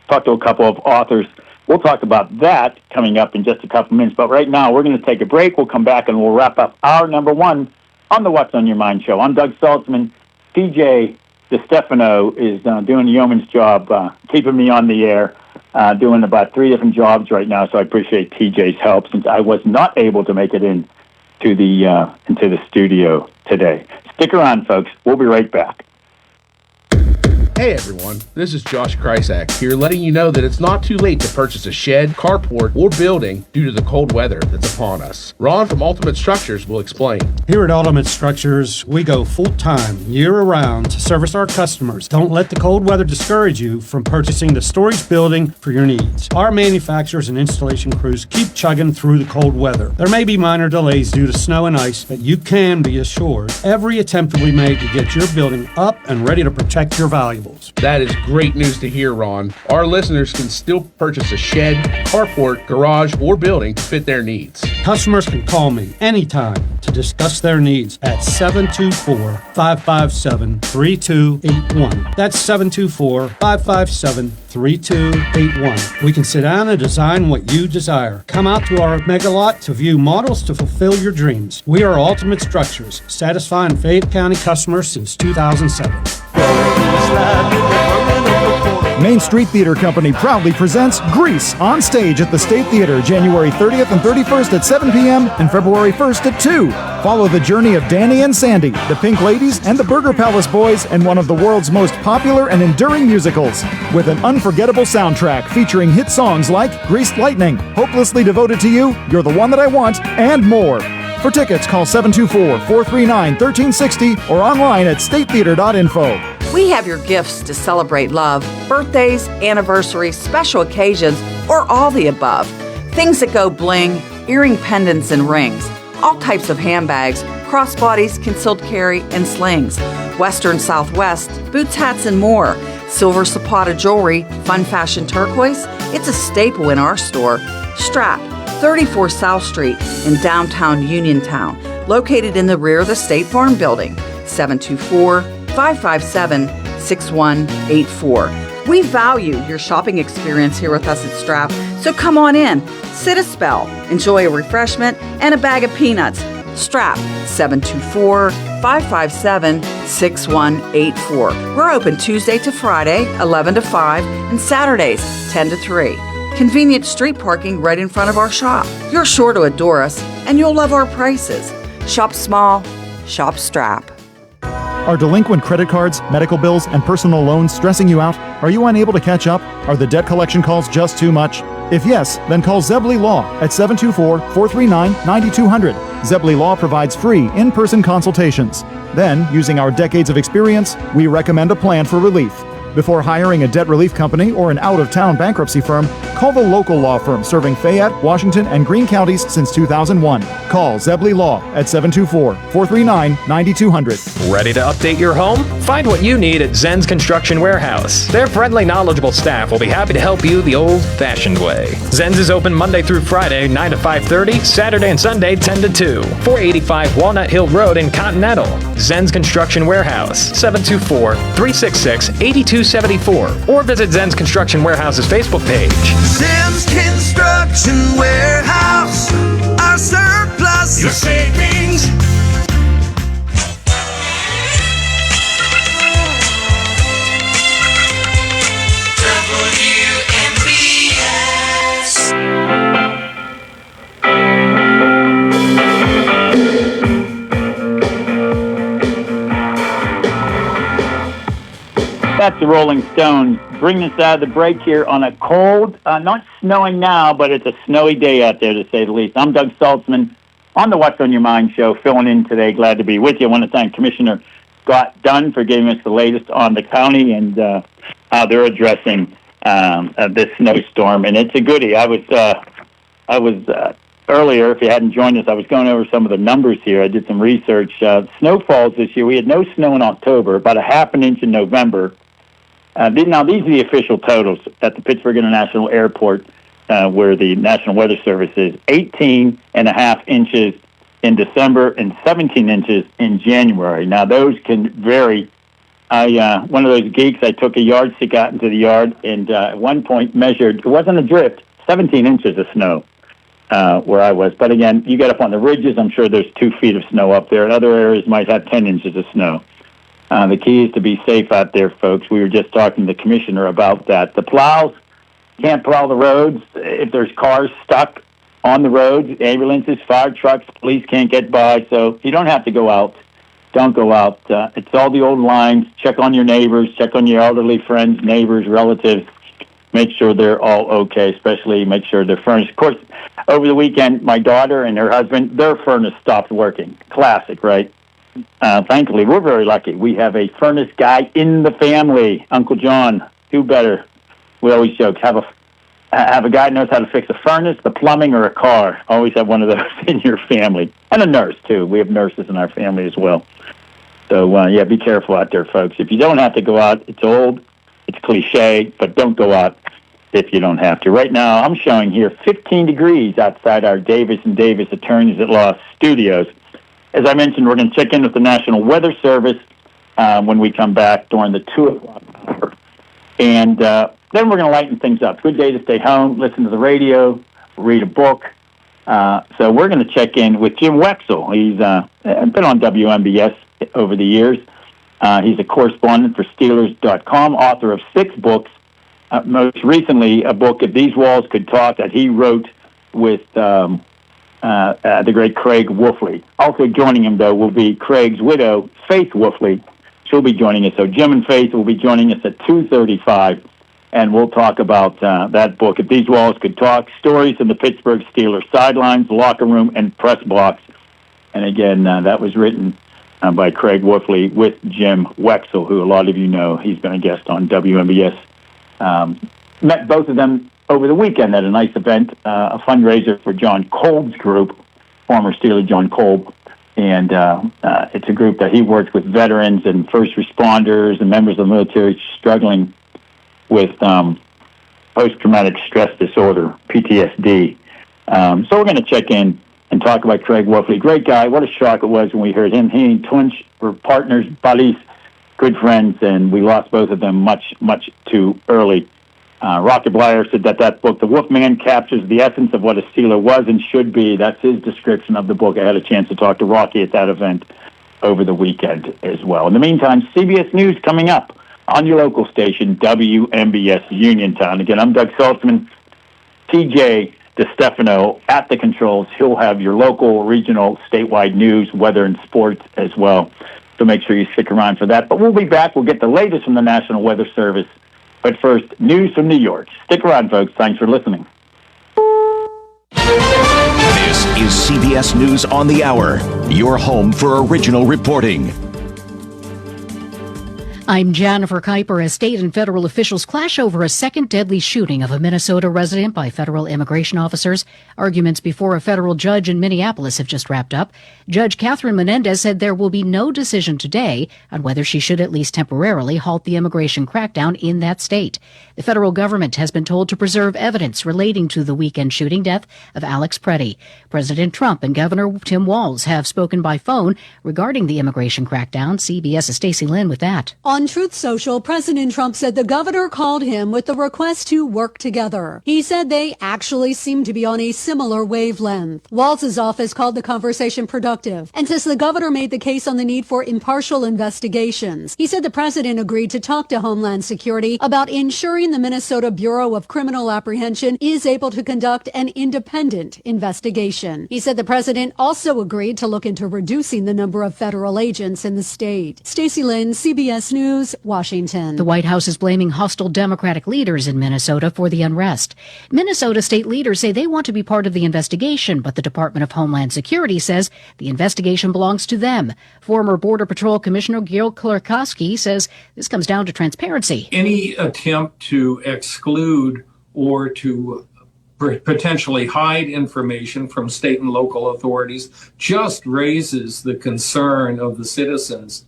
talk to a couple of authors. We'll talk about that coming up in just a couple minutes. But right now, we're going to take a break. We'll come back and we'll wrap up hour number 1 on the What's on Your Mind show. I'm Doug Saltzman. TJ DeStefano is doing the yeoman's job, keeping me on the air, doing about 3 different jobs right now. So I appreciate TJ's help since I was not able to make it into the studio today. Stick around, folks. We'll be right back. Hey everyone, this is Josh Krysak here letting you know that it's not too late to purchase a shed, carport, or building due to the cold weather that's upon us. Ron from Ultimate Structures will explain. Here at Ultimate Structures, we go full-time, year-round to service our customers. Don't let the cold weather discourage you from purchasing the storage building for your needs. Our manufacturers and installation crews keep chugging through the cold weather. There may be minor delays due to snow and ice, but you can be assured every attempt will be made to get your building up and ready to protect your valuables. That is great news to hear, Ron. Our listeners can still purchase a shed, carport, garage, or building to fit their needs. Customers can call me anytime to discuss their needs at 724-557-3281. That's 724-557-3281. We can sit down and design what you desire. Come out to our mega lot to view models to fulfill your dreams. We are Ultimate Structures, satisfying Fayette County customers since 2007. Main Street Theater Company proudly presents Grease on stage at the State Theater January 30th and 31st at 7 p.m. and February 1st at 2. Follow the journey of Danny and Sandy, the Pink Ladies, and the Burger Palace Boys in one of the world's most popular and enduring musicals, with an unforgettable soundtrack featuring hit songs like Greased Lightning, Hopelessly Devoted to You, You're the One That I Want, and more. For tickets, call 724-439-1360 or online at statetheater.info. We have your gifts to celebrate love, birthdays, anniversaries, special occasions, or all the above. Things that go bling, earring pendants and rings, all types of handbags, crossbodies, concealed carry, and slings, Western Southwest, boots, hats, and more, silver Zapata jewelry, fun fashion turquoise, it's a staple in our store. Strap, 34 South Street in downtown Uniontown, located in the rear of the State Farm Building, 724-557-6184. We value your shopping experience here with us at Strap, so come on in, sit a spell, enjoy a refreshment, and a bag of peanuts. Strap, 724-557-6184. We're open Tuesday to Friday, 11 to 5, and Saturdays, 10 to 3. Convenient street parking right in front of our shop. You're sure to adore us, and you'll love our prices. Shop small, shop Strap. Are delinquent credit cards, medical bills, and personal loans stressing you out? Are you unable to catch up? Are the debt collection calls just too much? If yes, then call Zebley Law at 724-439-9200. Zebley Law provides free in-person consultations. Then, using our decades of experience, we recommend a plan for relief. Before hiring a debt relief company or an out-of-town bankruptcy firm, call the local law firm serving Fayette, Washington, and Greene counties since 2001. Call Zebley Law at 724-439-9200. Ready to update your home? Find what you need at Zen's Construction Warehouse. Their friendly, knowledgeable staff will be happy to help you the old-fashioned way. Zen's is open Monday through Friday, 9 to 5:30, Saturday and Sunday, 10 to 2. 485 Walnut Hill Road in Continental. Zen's Construction Warehouse, 724-366-8274. Or visit Zen's Construction Warehouse's Facebook page. Zen's Construction Warehouse, our surplus, your savings. That's the Rolling Stones bringing us out of the break here on a cold, not snowing now, but it's a snowy day out there to say the least. I'm Doug Saltzman on the What's on Your Mind show, filling in today. Glad to be with you. I want to thank Commissioner Scott Dunn for giving us the latest on the county, and how they're addressing this snowstorm, and it's a goodie. I was earlier, if you hadn't joined us, I was going over some of the numbers here. I did some research. Snowfalls this year, we had no snow in October, about a half an inch in November. Now, these are the official totals at the Pittsburgh International Airport, where the National Weather Service is. 18 and a half inches in December and 17 inches in January. Now, those can vary. One of those geeks, I took a yardstick out into the yard and at one point measured, it wasn't a drift, 17 inches of snow where I was. But again, you get up on the ridges, I'm sure there's 2 feet of snow up there. And other areas might have 10 inches of snow. The key is to be safe out there, folks. We were just talking to the commissioner about that. The plows can't plow the roads if there's cars stuck on the roads, ambulances, fire trucks, police can't get by. So if you don't have to go out, don't go out. It's all the old lines. Check on your neighbors, check on your elderly friends, neighbors, relatives. Make sure they're all okay, especially make sure they're furnished. Of course, over the weekend, my daughter and her husband, their furnace stopped working. Classic, right? Thankfully, we're very lucky. We have a furnace guy in the family. Uncle John, who better? We always joke, have a guy who knows how to fix a furnace, the plumbing, or a car. Always have one of those in your family. And a nurse, too. We have nurses in our family as well. So, yeah, be careful out there, folks. If you don't have to go out, it's old, it's cliche, but don't go out if you don't have to. Right now, I'm showing here 15 degrees outside our Davis & Davis Attorneys at Law studios. As I mentioned, we're going to check in with the National Weather Service when we come back during the 2 o'clock hour. And then we're going to lighten things up. Good day to stay home, listen to the radio, read a book. So we're going to check in with Jim Wexell. He's been on WMBS over the years. He's a correspondent for Steelers.com, author of 6 books. Most recently, a book, If These Walls Could Talk, that he wrote with the great Craig Wolfley. Also joining him, though, will be Craig's widow, Faith Wolfley. She'll be joining us. So Jim and Faith will be joining us at 2:35, and we'll talk about that book, If These Walls Could Talk, Stories in the Pittsburgh Steelers Sidelines, Locker Room, and Press Box. And again, that was written by Craig Wolfley with Jim Wexell, who a lot of you know. He's been a guest on WMBS. Met both of them over the weekend at a nice event, a fundraiser for John Kolb's group, former Steeler John Kolb. And it's a group that he works with veterans and first responders and members of the military struggling with post-traumatic stress disorder, PTSD. So we're going to check in and talk about Craig Wolfley. Great guy. What a shock it was when we heard him. He and Tunch were partners, buddies, good friends, and we lost both of them much, much too early. Rocky Blyer said that book, The Wolfman, captures the essence of what a Steeler was and should be. That's his description of the book. I had a chance to talk to Rocky at that event over the weekend as well. In the meantime, CBS News coming up on your local station, WMBS Uniontown. Again, I'm Doug Saltzman. TJ DeStefano at the controls. He'll have your local, regional, statewide news, weather, and sports as well. So make sure you stick around for that. But we'll be back. We'll get the latest from the National Weather Service. But first, news from New York. Stick around, folks. Thanks for listening. This is CBS News on the Hour, your home for original reporting. I'm Jennifer Kuiper. As state and federal officials clash over a second deadly shooting of a Minnesota resident by federal immigration officers, arguments before a federal judge in Minneapolis have just wrapped up. Judge Catherine Menendez said there will be no decision today on whether she should at least temporarily halt the immigration crackdown in that state. The federal government has been told to preserve evidence relating to the weekend shooting death of Alex Preddy. President Trump and Governor Tim Walz have spoken by phone regarding the immigration crackdown. CBS's Stacey Lynn with that. On Truth Social, President Trump said the governor called him with the request to work together. He said they actually seem to be on a similar wavelength. Walz's office called the conversation productive and says the governor made the case on the need for impartial investigations. He said the president agreed to talk to Homeland Security about ensuring the Minnesota Bureau of Criminal Apprehension is able to conduct an independent investigation. He said the president also agreed to look into reducing the number of federal agents in the state. Stacey Lynn, CBS News. News, Washington. The White House is blaming hostile Democratic leaders in Minnesota for the unrest. Minnesota state leaders say they want to be part of the investigation, but the Department of Homeland Security says the investigation belongs to them. Former Border Patrol Commissioner Gil Klurkowski says this comes down to transparency. Any attempt to exclude or to potentially hide information from state and local authorities just raises the concern of the citizens.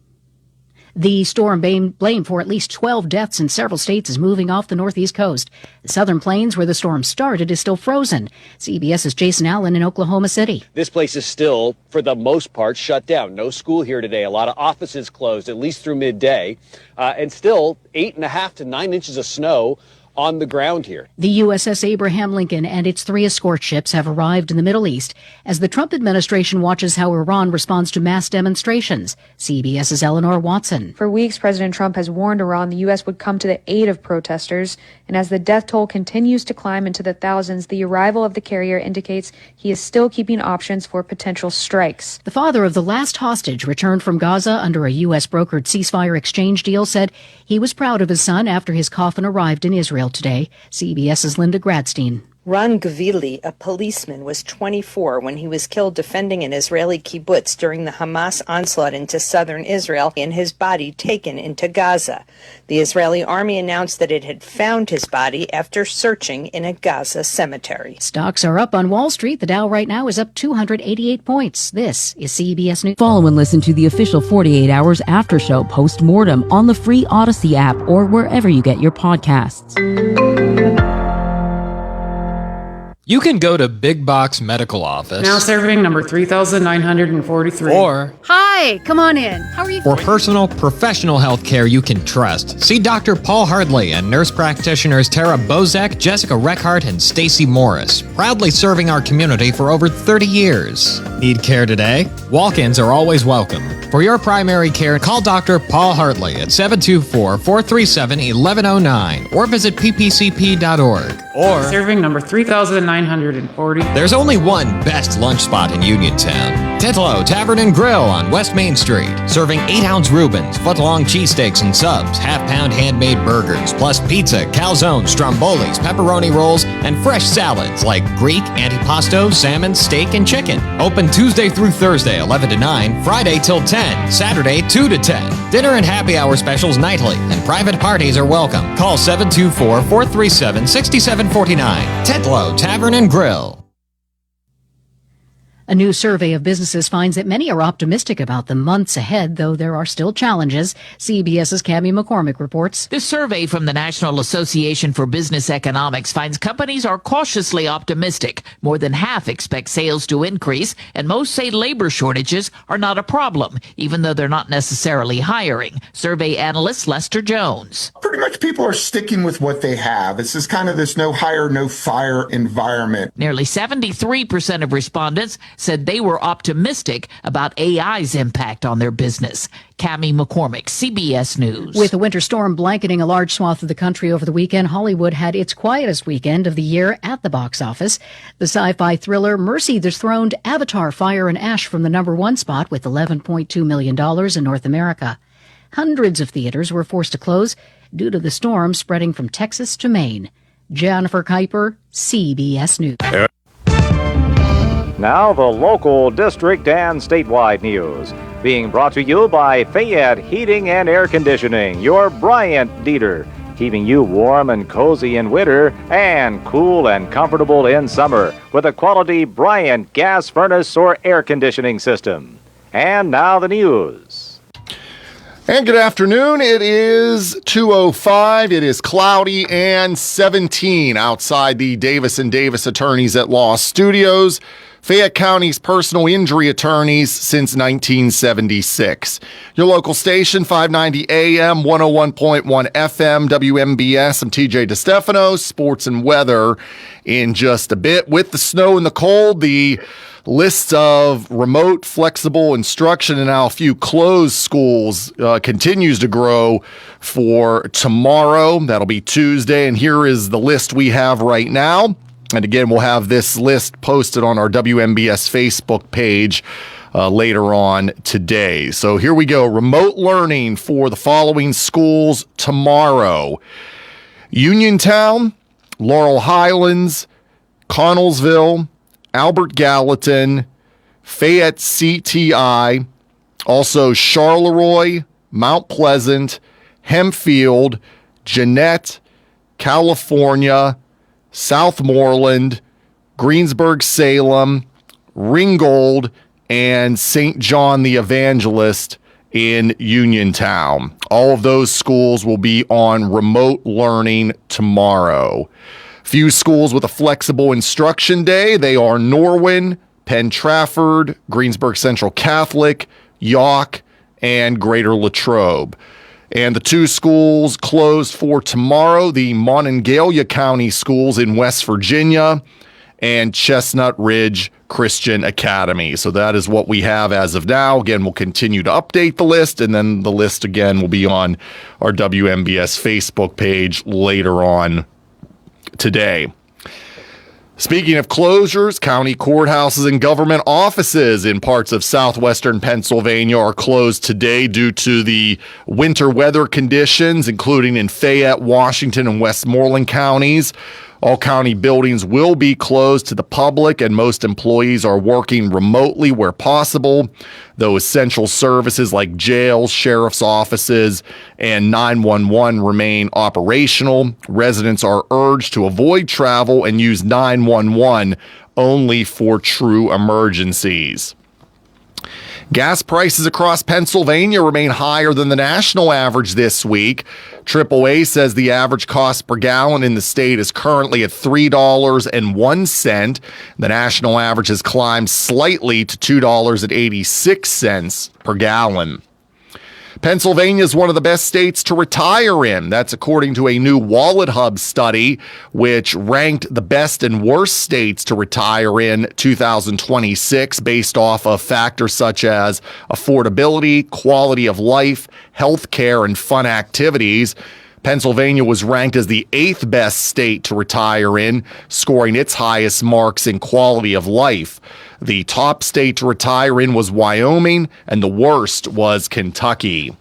The storm blamed for at least 12 deaths in several states is moving off the northeast coast. The southern plains, where the storm started, is still frozen. CBS's Jason Allen in Oklahoma City. This place is still, for the most part, shut down. No school here today. A lot of offices closed, at least through midday. And still 8.5 to 9 inches of snow on the ground here. The USS Abraham Lincoln and its 3 escort ships have arrived in the Middle East as the Trump administration watches how Iran responds to mass demonstrations. CBS's Eleanor Watson. For weeks, President Trump has warned Iran the U.S. would come to the aid of protesters. And as the death toll continues to climb into the thousands, the arrival of the carrier indicates he is still keeping options for potential strikes. The father of the last hostage returned from Gaza under a U.S. brokered ceasefire exchange deal said he was proud of his son after his coffin arrived in Israel today. CBS's Linda Gradstein. Ron Gavili, a policeman, was 24 when he was killed defending an Israeli kibbutz during the Hamas onslaught into southern Israel and his body taken into Gaza. The Israeli army announced that it had found his body after searching in a Gaza cemetery. Stocks are up on Wall Street. The Dow right now is up 288 points. This is CBS News. Follow and listen to the official 48 Hours After Show post-mortem on the free Odyssey app or wherever you get your podcasts. You can go to Big Box Medical Office. Now serving number 3,943. Or Hi, come on in. How are you? For personal, professional health care you can trust, see Dr. Paul Hardley and nurse practitioners Tara Bozek, Jessica Reckhart, and Stacy Morris, proudly serving our community for over 30 years. Need care today? Walk-ins are always welcome. For your primary care, call Dr. Paul Hartley at 724-437-1109 or visit ppcp.org. Or serving number 3,940. There's only one best lunch spot in Uniontown. Titlo Tavern and Grill on West Main Street, serving 8-ounce Reubens, foot-long cheesesteaks and subs, half-pound handmade burgers, plus pizza, calzones, strombolis, pepperoni rolls, and fresh salads like Greek, antipasto, salmon, steak, and chicken. Open Tuesday through Thursday, 11 to 9, Friday till 10, Saturday 2 to 10. Dinner and happy hour specials nightly, and private parties are welcome. Call 724-437-6749. Titlo Tavern and Grill. A new survey of businesses finds that many are optimistic about the months ahead, though there are still challenges. CBS's Cammie McCormick reports. This survey from the National Association for Business Economics finds companies are cautiously optimistic. More than half expect sales to increase, and most say labor shortages are not a problem, even though they're not necessarily hiring. Survey analyst Lester Jones. Pretty much people are sticking with what they have. This is kind of this no hire, no fire environment. Nearly 73% of respondents said they were optimistic about AI's impact on their business. Cammie McCormick, CBS News. With a winter storm blanketing a large swath of the country over the weekend, Hollywood had its quietest weekend of the year at the box office. The sci-fi thriller Mercy dethroned Avatar: Fire and Ash from the #1 spot with $11.2 million in North America. Hundreds of theaters were forced to close due to the storm spreading from Texas to Maine. Jennifer Kuiper, CBS News. Now the local, district, and statewide news. Being brought to you by Fayette Heating and Air Conditioning, your Bryant Dieter. Keeping you warm and cozy in winter and cool and comfortable in summer with a quality Bryant gas furnace or air conditioning system. And now the news. And good afternoon. It is 2:05. It is cloudy and 17 outside the Davis & Davis Attorneys at Law Studios, Fayette County's personal injury attorneys since 1976. Your local station, 590 AM, 101.1 FM, WMBS. I'm TJ DeStefano. Sports and weather in just a bit. With the snow and the cold, the list of remote, flexible instruction and now a few closed schools continues to grow for tomorrow. That'll be Tuesday. And here is the list we have right now. And again, we'll have this list posted on our WMBS Facebook page later on today. So here we go. Remote learning for the following schools tomorrow: Uniontown, Laurel Highlands, Connellsville, Albert Gallatin, Fayette CTI, also Charleroi, Mount Pleasant, Hempfield, Jeanette, California, Southmoreland, Greensburg-Salem, Ringgold, and St. John the Evangelist in Uniontown. All of those schools will be on remote learning tomorrow. Few schools with a flexible instruction day. They are Norwin, Penn Trafford, Greensburg Central Catholic, York, and Greater Latrobe. And the two schools closed for tomorrow, the Monongalia County schools in West Virginia and Chestnut Ridge Christian Academy. So that is what we have as of now. Again, we'll continue to update the list, and then the list again will be on our WMBS Facebook page later on today. Speaking of closures, county courthouses and government offices in parts of southwestern Pennsylvania are closed today due to the winter weather conditions, including in Fayette, Washington, and Westmoreland counties. All county buildings will be closed to the public, and most employees are working remotely where possible, though essential services like jails, sheriff's offices, and 911 remain operational. Residents are urged to avoid travel and use 911 only for true emergencies. Gas prices across Pennsylvania remain higher than the national average this week. AAA says the average cost per gallon in the state is currently at $3.01. The national average has climbed slightly to $2.86 per gallon. Pennsylvania is one of the best states to retire in. That's according to a new Wallet Hub study, which ranked the best and worst states to retire in 2026 based off of factors such as affordability, quality of life, health care, and fun activities. Pennsylvania was ranked as the 8th best state to retire in, scoring its highest marks in quality of life. The top state to retire in was Wyoming, and the worst was Kentucky.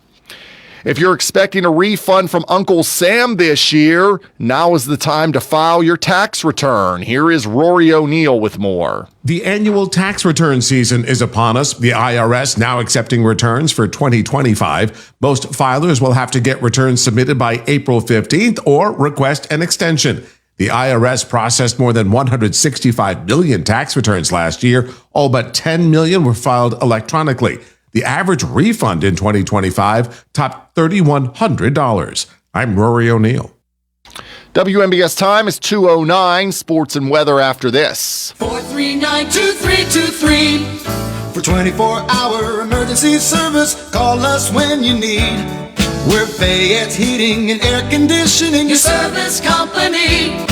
If you're expecting a refund from Uncle Sam this year, now is the time to file your tax return. Here is Rory O'Neill with more. The annual tax return season is upon us. The IRS now accepting returns for 2025. Most filers will have to get returns submitted by April 15th or request an extension. The IRS processed more than 165 million tax returns last year. All but 10 million were filed electronically. The average refund in 2025 topped $3,100. I'm Rory O'Neill. WMBS time is 2:09. Sports and weather after this. 439-2323. For 24-hour emergency service, call us when you need. We're Fayette Heating and Air Conditioning, your service company.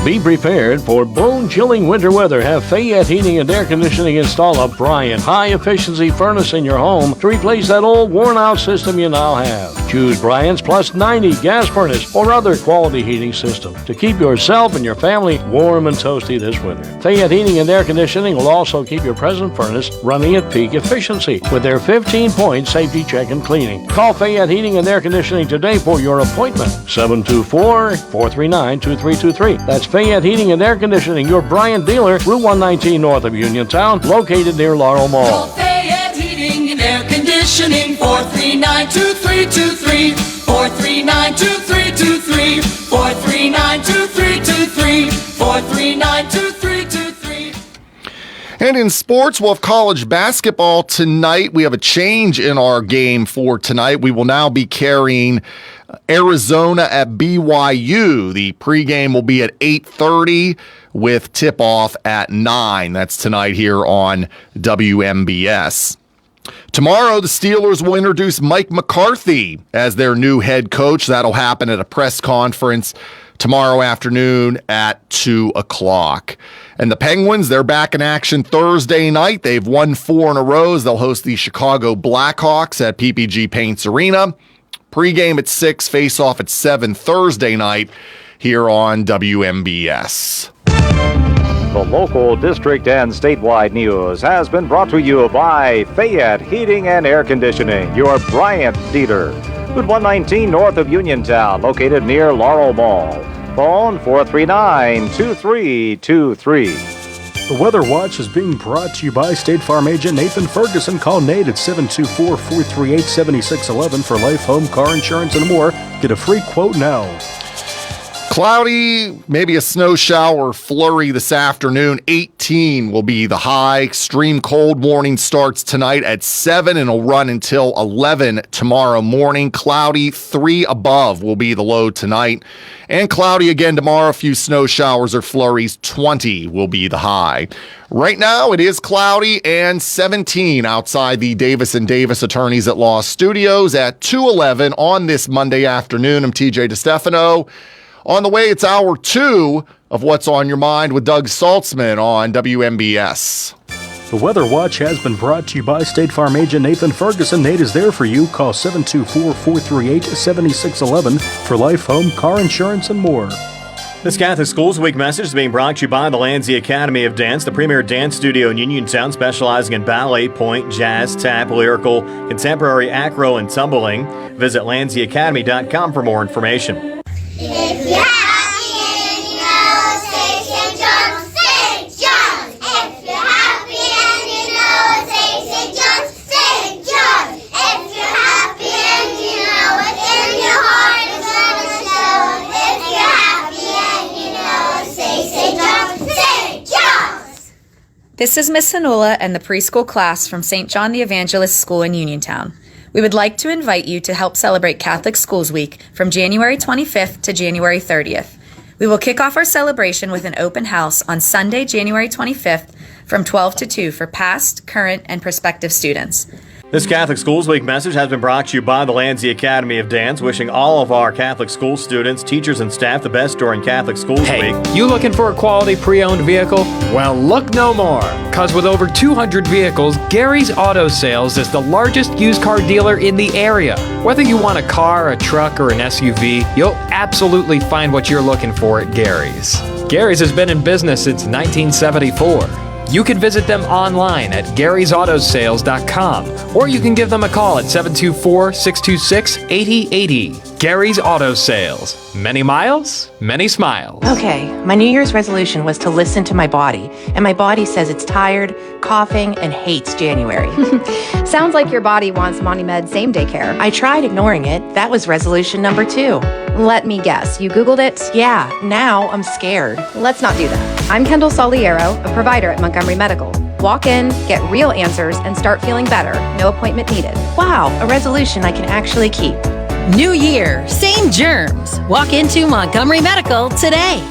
Be prepared for bone-chilling winter weather. Have Fayette Heating and Air Conditioning install a Bryant high-efficiency furnace in your home to replace that old worn-out system you now have. Choose Bryant's Plus 90 gas furnace or other quality heating system to keep yourself and your family warm and toasty this winter. Fayette Heating and Air Conditioning will also keep your present furnace running at peak efficiency with their 15-point safety check and cleaning. Call Fayette Heating and Air Conditioning today for your appointment. 724-439-2323. That's Fayette Heating and Air Conditioning, your Bryant dealer, Route 119 north of Uniontown, located near Laurel Mall. Call Fayette Heating and Air Conditioning, 439-2323, 439-2323, 439-2323, 439-2323. And in sports, we'll have college basketball tonight. We have a change in our game for tonight. We will now be carrying Arizona at BYU. The pregame will be at 8:30 with tip-off at 9. That's tonight here on WMBS. Tomorrow, the Steelers will introduce Mike McCarthy as their new head coach. That'll happen at a press conference tomorrow afternoon at 2 o'clock. And the Penguins, they're back in action Thursday night. They've won 4 in a row. They'll host the Chicago Blackhawks at PPG Paints Arena. Pre-game at 6, face-off at 7 Thursday night here on WMBS. The local, district, and statewide news has been brought to you by Fayette Heating and Air Conditioning, your Bryant dealer. Route 119 north of Uniontown, located near Laurel Mall. Phone 439-2323. The Weather Watch is being brought to you by State Farm agent Nathan Ferguson. Call Nate at 724-438-7611 for life, home, car insurance, and more. Get a free quote now. Cloudy, maybe a snow shower flurry this afternoon. 18 will be the high. Extreme cold warning starts tonight at 7 and will run until 11 tomorrow morning. Cloudy, 3 above will be the low tonight. And cloudy again tomorrow. A few snow showers or flurries. 20 will be the high. Right now it is cloudy and 17 outside the Davis & Davis Attorneys at Law Studios at 2:11 on this Monday afternoon. I'm TJ DeStefano. On the way, it's hour 2 of What's on Your Mind with Doug Saltzman on WMBS. The Weather Watch has been brought to you by State Farm agent Nathan Ferguson. Nate is there for you. Call 724-438-7611 for life, home, car insurance, and more. This Catholic Schools Week message is being brought to you by the Landsea Academy of Dance, the premier dance studio in Uniontown, specializing in ballet, point, jazz, tap, lyrical, contemporary, acro, and tumbling. Visit LandseaAcademy.com for more information. If you're happy and you know, say St. John's, St. John's. If you're happy and you know, say St. John's, St. John's. If you're happy and you know within your heart is gonna show. If you're happy and you know, say St. John's, St. John's. This is Miss Hanula and the preschool class from St. John the Evangelist School in Uniontown. We would like to invite you to help celebrate Catholic Schools Week from January 25th to January 30th. We will kick off our celebration with an open house on Sunday, January 25th from 12 to 2 for past, current, and prospective students. This Catholic Schools Week message has been brought to you by the Landsea Academy of Dance, wishing all of our Catholic school students, teachers, and staff the best during Catholic Schools Week. You looking for a quality pre-owned vehicle? Well, look no more, because with over 200 vehicles, Gary's Auto Sales is the largest used car dealer in the area. Whether you want a car, a truck, or an SUV, you'll absolutely find what you're looking for at Gary's. Gary's has been in business since 1974. You can visit them online at Gary'sAutoSales.com, or you can give them a call at 724-626-8080. Gary's Auto Sales. Many miles, many smiles. Okay, my New Year's resolution was to listen to my body, and my body says it's tired, coughing, and hates January. Sounds like your body wants MoniMed same-day care. I tried ignoring it. That was resolution number 2. Let me guess, you Googled it? Yeah, now I'm scared. Let's not do that. I'm Kendall Soliero, a provider at Montgomery Medical. Walk in, get real answers, and start feeling better. No appointment needed. Wow, a resolution I can actually keep. New year, same germs. Walk into Montgomery Medical today.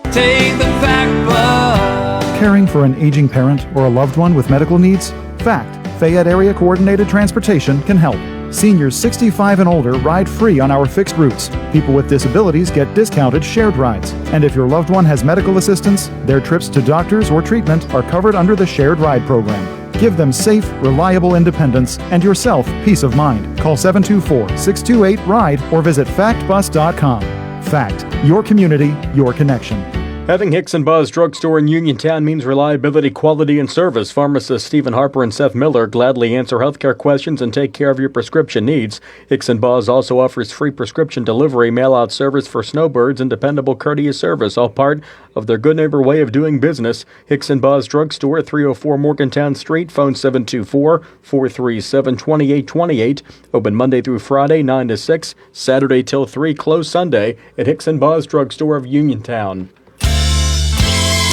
Take the fact book. Caring for an aging parent or a loved one with medical needs? FACT, Fayette Area Coordinated Transportation, can help. Seniors 65 and older ride free on our fixed routes. People with disabilities get discounted shared rides. And if your loved one has medical assistance, their trips to doctors or treatment are covered under the shared ride program. Give them safe, reliable independence and yourself peace of mind. Call 724-628-RIDE or visit factbus.com. FACT, your community, your connection. Having Hicks & Buzz Drugstore in Uniontown means reliability, quality, and service. Pharmacists Stephen Harper and Seth Miller gladly answer healthcare questions and take care of your prescription needs. Hicks & Buzz also offers free prescription delivery, mail-out service for snowbirds, and dependable courteous service, all part of their good neighbor way of doing business. Hicks & Buzz Drugstore at 304 Morgantown Street, phone 724-437-2828. Open Monday through Friday, 9 to 6, Saturday till 3, closed Sunday at Hicks & Buzz Drugstore of Uniontown.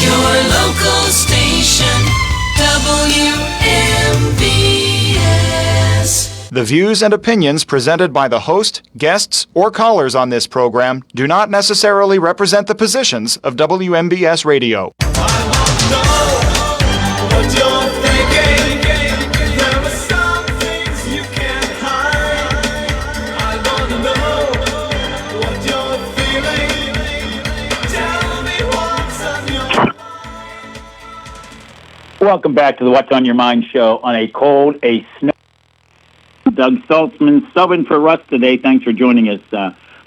Your local station, WMBS. The views and opinions presented by the host, guests, or callers on this program do not necessarily represent the positions of WMBS Radio. Welcome back to the What's on Your Mind show on a cold, snow. Doug Saltzman subbing for Russ today. Thanks for joining us.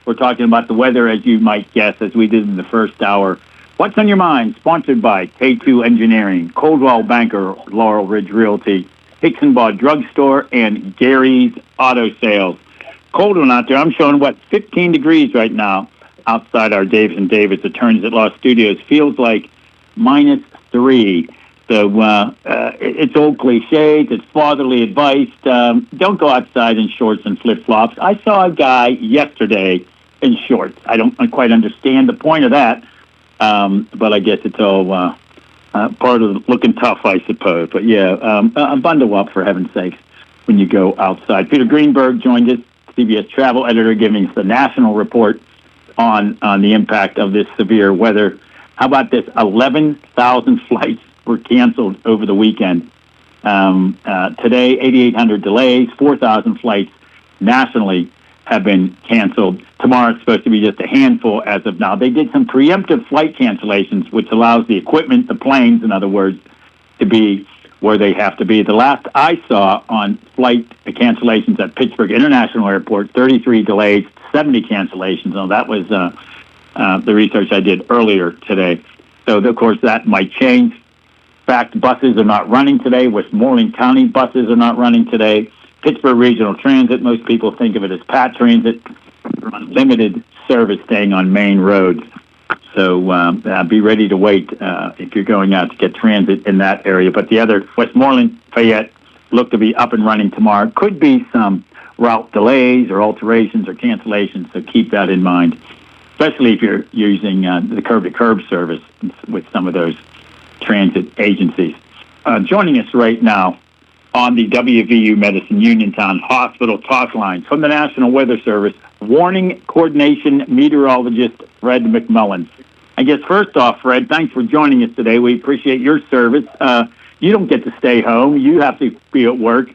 We're talking about the weather, as you might guess, as we did in the first hour. What's on Your Mind, sponsored by K2 Engineering, Coldwell Banker, Laurel Ridge Realty, Hicksonbaugh Drugstore, and Gary's Auto Sales. Cold one out there. I'm showing, 15 degrees right now outside our Davis & Davis Attorneys at Law Studios. Feels like -3. So it's old cliches. It's fatherly advice. Don't go outside in shorts and flip-flops. I saw a guy yesterday in shorts. I don't quite understand the point of that, but I guess it's all part of looking tough, I suppose. But, yeah, bundle up, for heaven's sakes, when you go outside. Peter Greenberg joined us, CBS travel editor, giving us the national report on the impact of this severe weather. How about this? 11,000 flights were canceled over the weekend. Today, 8,800 delays, 4,000 flights nationally have been canceled. Tomorrow it's supposed to be just a handful as of now. They did some preemptive flight cancellations, which allows the equipment, the planes, in other words, to be where they have to be. The last I saw on flight cancellations at Pittsburgh International Airport, 33 delays, 70 cancellations. Now, that was the research I did earlier today. So, of course, that might change. In fact, buses are not running today. Westmoreland County buses are not running today. Pittsburgh Regional Transit, most people think of it as PAT Transit, limited service staying on main roads. So be ready to wait if you're going out to get transit in that area. But the other, Westmoreland, Fayette, look to be up and running tomorrow. Could be some route delays or alterations or cancellations, so keep that in mind, especially if you're using the curb-to-curb service with some of those transit agencies. Joining us right now on the WVU Medicine Uniontown Hospital talk line from the National Weather Service, Warning Coordination Meteorologist Fred McMullins. I guess first off, Fred, thanks for joining us today. We appreciate your service. You don't get to stay home. You have to be at work.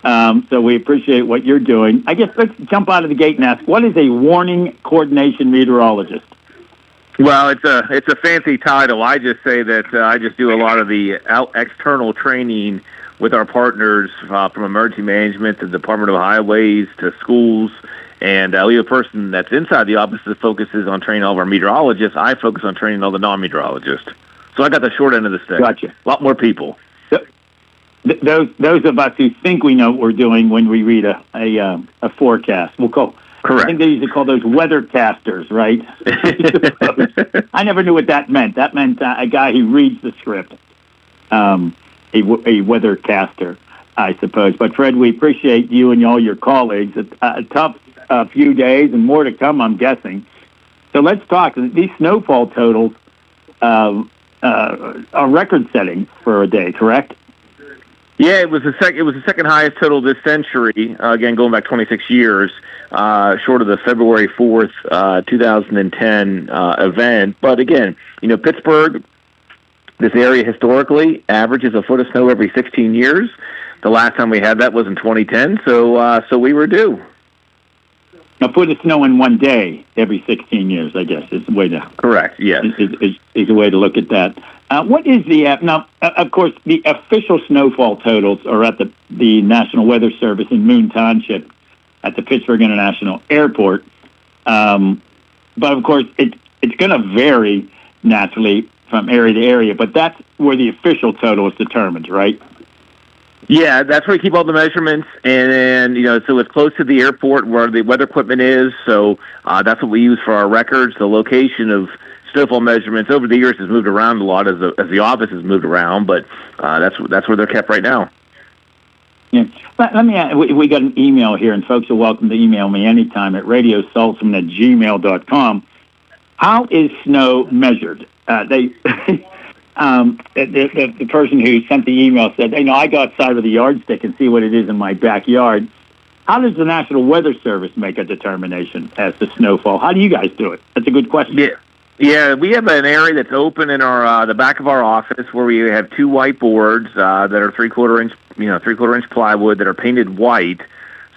So we appreciate what you're doing. I guess let's jump out of the gate and ask, what is a warning coordination meteorologist? Well, it's a fancy title. I just say that I just do a lot of the external training with our partners from emergency management to the Department of Highways to schools. And we have a person that's inside the office that focuses on training all of our meteorologists. I focus on training all the non-meteorologists. So I got the short end of the stick. Gotcha. A lot more people. Those of us who think we know what we're doing when we read a forecast, we'll call. Correct. I think they used to call those weathercasters, right? I never knew what that meant. That meant a guy who reads the script, a weathercaster, I suppose. But, Fred, we appreciate you and all your colleagues. A tough few days and more to come, I'm guessing. So let's talk. These snowfall totals are record-setting for a day, correct? Yeah, it was the second highest total this century. Again, going back 26 years, short of the February 4th, 2010 event. But again, Pittsburgh, this area historically averages a foot of snow every 16 years. The last time we had that was in 2010, so we were due. A foot of snow in one day every 16 years, I guess, is the way to... Correct, yes. Is a way to look at that. What is the... now, of course, the official snowfall totals are at the National Weather Service in Moon Township at the Pittsburgh International Airport. But, of course, it's going to vary, naturally, from area to area, but that's where the official total is determined, right? Yeah, that's where we keep all the measurements, and so it's close to the airport where the weather equipment is, so that's what we use for our records. The location of snowfall measurements over the years has moved around a lot as the office has moved around, but that's where they're kept right now. Yeah. Let me ask, we got an email here, and folks are welcome to email me anytime at radiosaltzman@gmail.com. How is snow measured? The person who sent the email said, I go outside with a yardstick and see what it is in my backyard. How does the National Weather Service make a determination as to snowfall? How do you guys do it? That's a good question. Yeah, we have an area that's open in our the back of our office where we have two whiteboards that are 3/4 inch plywood that are painted white,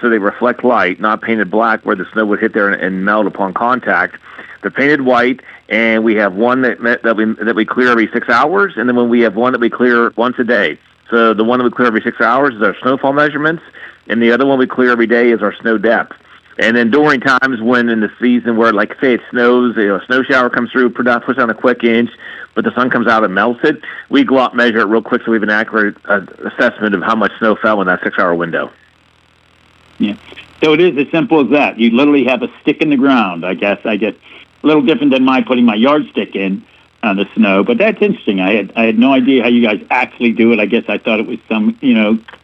so they reflect light, not painted black where the snow would hit there and melt upon contact. They're painted white, and we have one that we clear every 6 hours, and then we have one that we clear once a day. So the one that we clear every 6 hours is our snowfall measurements, and the other one we clear every day is our snow depth. And then during times when in the season where, like, say it snows, a snow shower comes through, puts down a quick inch, but the sun comes out and melts it, we go out and measure it real quick so we have an accurate assessment of how much snow fell in that 6-hour window. Yeah. So it is as simple as that. You literally have a stick in the ground, I guess. A little different than my putting my yardstick in the snow, but that's interesting. I had no idea how you guys actually do it. I guess I thought it was some,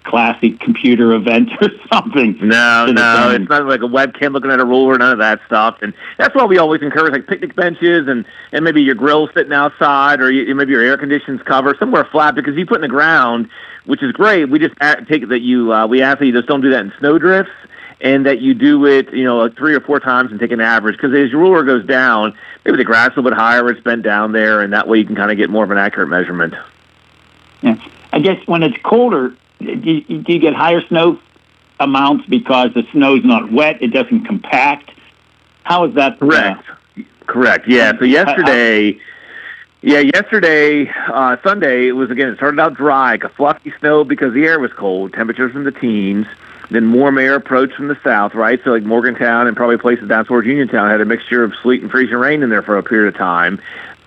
classy computer event or something. No, it's not like a webcam looking at a ruler, none of that stuff. And that's why we always encourage, like, picnic benches and maybe your grill sitting outside, or maybe your air conditioners cover somewhere flat, because you put in the ground, which is great. We just take it that we ask that you just don't do that in snow drifts, and that you do it, like 3 or 4 times and take an average. Because as your ruler goes down, maybe the grass is a little bit higher, it's bent down there, and that way you can kind of get more of an accurate measurement. Yeah. I guess when it's colder, do you get higher snow amounts because the snow's not wet, it doesn't compact? How is that? Correct. Yeah. So yesterday, Sunday, it started out dry, like a fluffy snow because the air was cold, temperatures in the teens. Then warm air approached from the south, right? So like Morgantown and probably places down towards Uniontown had a mixture of sleet and freezing rain in there for a period of time.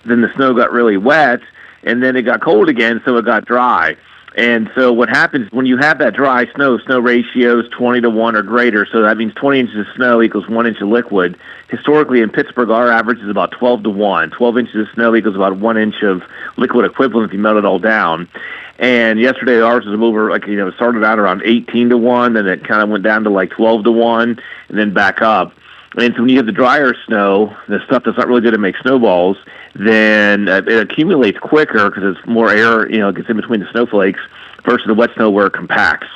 Then the snow got really wet, and then it got cold again, so it got dry. And so what happens when you have that dry snow ratios 20-1 or greater, so that means 20 inches of snow equals 1 inch of liquid. Historically in Pittsburgh, our average is about 12-1. 12 inches of snow equals about 1 inch of liquid equivalent if you melt it all down. And yesterday ours was over, it started out around 18-1, then it kind of went down to like 12-1, and then back up. And so when you have the drier snow, the stuff that's not really good to make snowballs, then it accumulates quicker because it's more air, gets in between the snowflakes versus the wet snow where it compacts.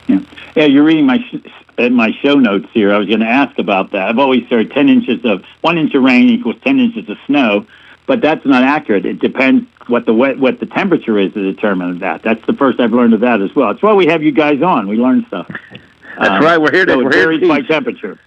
Yeah, you're reading my show notes here. I was going to ask about that. I've always heard 1 inch of rain equals 10 inches of snow, but that's not accurate. It depends what the temperature is to determine that. That's the first I've learned of that as well. That's why we have you guys on. We learn stuff. That's right. We're here to. So it varies by temperature.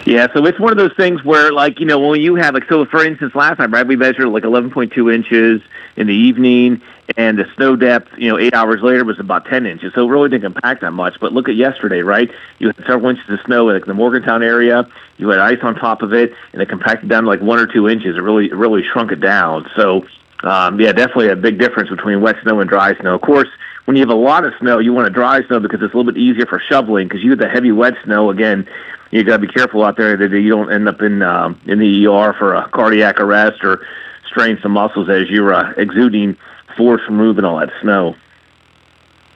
Yeah, so it's one of those things where, when you have, so for instance, last time, right, we measured 11.2 inches in the evening, and the snow depth, 8 hours later was about 10 inches. So it really didn't impact that much. But look at yesterday, right? You had several inches of snow in the Morgantown area. You had ice on top of it, and it compacted down to 1 or 2 inches. It really shrunk it down. So, definitely a big difference between wet snow and dry snow. Of course, when you have a lot of snow, you want a dry snow because it's a little bit easier for shoveling. Because you have the heavy wet snow, again, you got to be careful out there that you don't end up in the ER for a cardiac arrest or strain some muscles as you're exuding force from moving all that snow.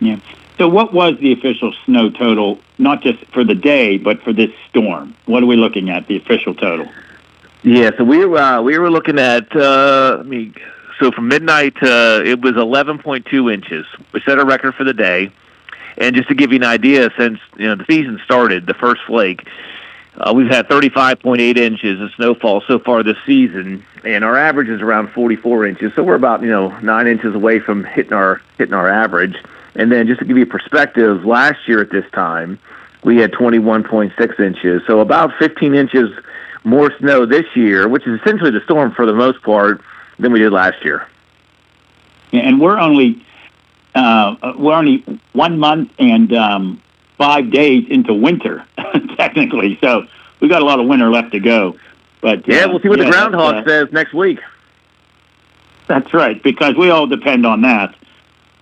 Yeah. So what was the official snow total, not just for the day, but for this storm? What are we looking at, the official total? Yeah, so we were looking at, so from midnight, it was 11.2 inches. We set a record for the day. And just to give you an idea, since the season started, the first flake, we've had 35.8 inches of snowfall so far this season, and our average is around 44 inches. So we're about 9 inches away from hitting our average. And then just to give you perspective, last year at this time, we had 21.6 inches. So about 15 inches more snow this year, which is essentially the storm for the most part, than we did last year. Yeah, and we're only 1 month and 5 days into winter, technically. So we got a lot of winter left to go. But we'll see what the groundhog says next week. That's right, because we all depend on that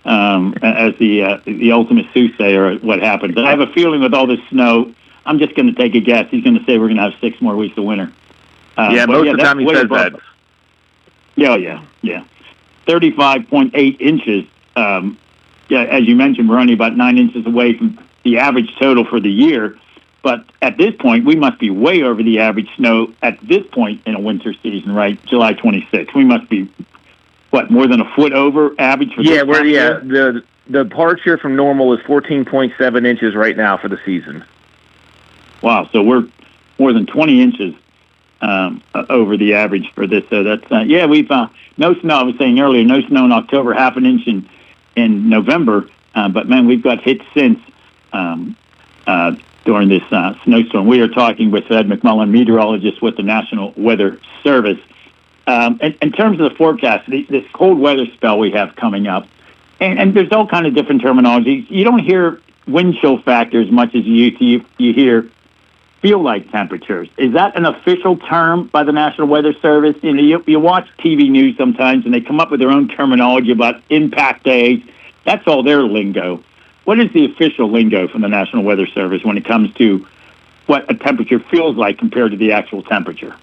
as the ultimate soothsayer of what happens. And I have a feeling with all this snow, I'm just going to take a guess. He's going to say we're going to have 6 more weeks of winter. Most of the time he says that. Yeah. 35.8 inches. As you mentioned, we're only about 9 inches away from the average total for the year. But at this point, we must be way over the average snow at this point in a winter season, right? July 26th. We must be, more than a foot over average for this time? The departure from normal is 14.7 inches right now for the season. Wow, so we're more than 20 inches over the average for this. So that's, we've, no snow, I was saying earlier, no snow in October, half an inch in November. But, man, we've got hits since during this snowstorm. We are talking with Ed McMullen, meteorologist with the National Weather Service. In terms of the forecast, this cold weather spell we have coming up, and there's all kind of different terminology. You don't hear wind chill factor as much as you hear feel-like temperatures. Is that an official term by the National Weather Service? You watch TV news sometimes, and they come up with their own terminology about impact days. That's all their lingo. What is the official lingo from the National Weather Service when it comes to what a temperature feels like compared to the actual temperature?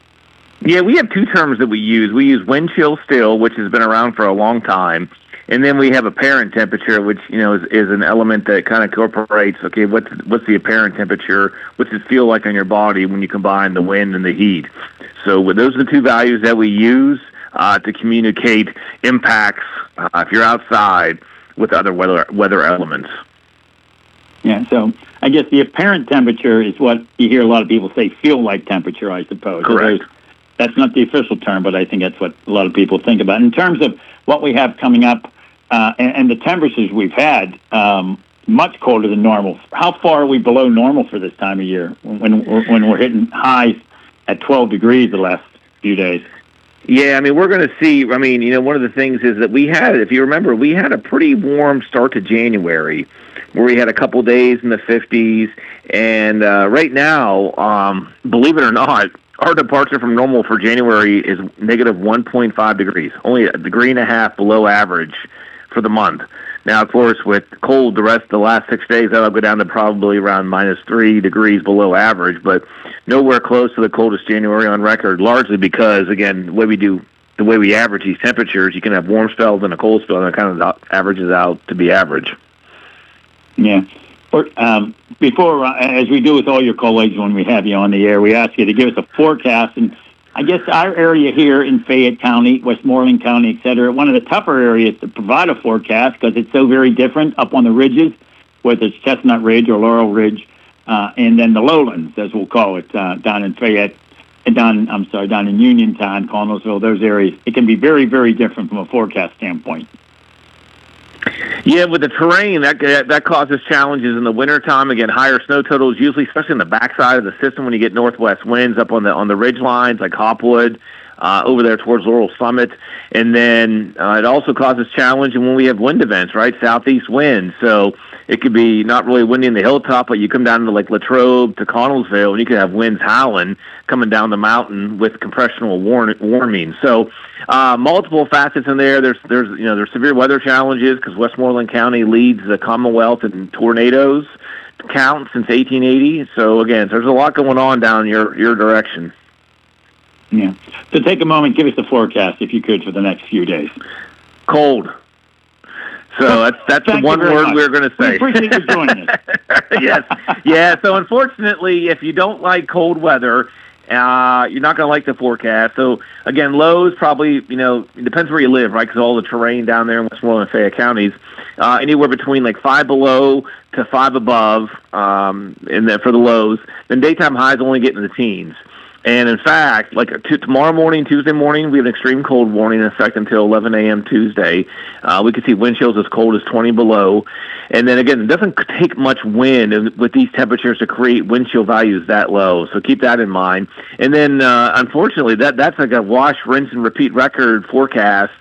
Yeah, we have two terms that we use. We use wind chill still, which has been around for a long time. And then we have apparent temperature, which is an element that kind of incorporates, okay, what's the apparent temperature? What's it feel like on your body when you combine the wind and the heat? So those are the two values that we use to communicate impacts if you're outside with other weather elements. Yeah, so I guess the apparent temperature is what you hear a lot of people say feel like temperature, I suppose. Correct. That's not the official term, but I think that's what a lot of people think about. In terms of what we have coming up and the temperatures we've had, much colder than normal. How far are we below normal for this time of year when we're hitting highs at 12 degrees the last few days? Yeah, I mean, we're going to see, one of the things is that we had, if you remember, we had a pretty warm start to January where we had a couple days in the 50s. And right now, believe it or not, our departure from normal for January is negative 1.5 degrees, only a degree and a half below average for the month. Now, of course, with cold the last 6 days, that'll go down to probably around minus 3 degrees below average, but nowhere close to the coldest January on record, largely because, again, the way we average these temperatures, you can have warm spells and a cold spell, and it kind of averages out to be average. Yeah. Before, as we do with all your colleagues when we have you on the air, we ask you to give us a forecast. And I guess our area here in Fayette County, Westmoreland County, et cetera, one of the tougher areas to provide a forecast because it's so very different up on the ridges, whether it's Chestnut Ridge or Laurel Ridge, and then the lowlands, as we'll call it, down in Fayette, down in Uniontown, Connellsville, those areas. It can be very, very different from a forecast standpoint. Yeah, with the terrain, that causes challenges in the wintertime. Again, higher snow totals, usually, especially in the backside of the system when you get northwest winds up on the ridge lines like Hopwood, over there towards Laurel Summit. And then it also causes challenge when we have wind events, right? Southeast winds. So it could be not really windy in the hilltop, but you come down to like Latrobe to Connellsville, and you could have winds howling coming down the mountain with compressional warming. So multiple facets in there. There's severe weather challenges because Westmoreland County leads the Commonwealth in tornadoes count since 1880. So again, there's a lot going on down your direction. Yeah. So take a moment, give us the forecast, if you could, for the next few days. Cold. So that's the one word we're going to say. We appreciate you joining us. Yes. Yeah, so unfortunately, if you don't like cold weather, you're not going to like the forecast. So, again, lows probably, it depends where you live, right, because all the terrain down there in Westmoreland and Fayette counties, anywhere between like 5 below to 5 above for the lows. Then daytime highs only get in the teens. And in fact, tomorrow morning, Tuesday morning, we have an extreme cold warning in effect until 11 a.m. Tuesday. We could see wind chills as cold as 20 below. And then again, it doesn't take much wind with these temperatures to create wind chill values that low. So keep that in mind. And then, unfortunately, that's like a wash, rinse, and repeat record forecast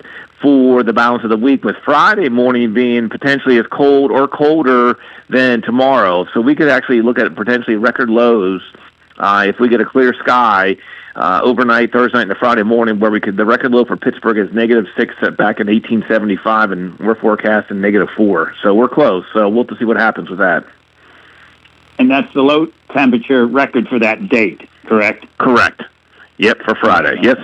for the balance of the week, with Friday morning being potentially as cold or colder than tomorrow. So we could actually look at potentially record lows if we get a clear sky overnight, Thursday night, and Friday morning, where the record low for Pittsburgh is -6 back in 1875, and we're forecasting -4. So we're close. So we'll have to see what happens with that. And that's the low temperature record for that date, correct? Correct. Yep, for Friday. Yes.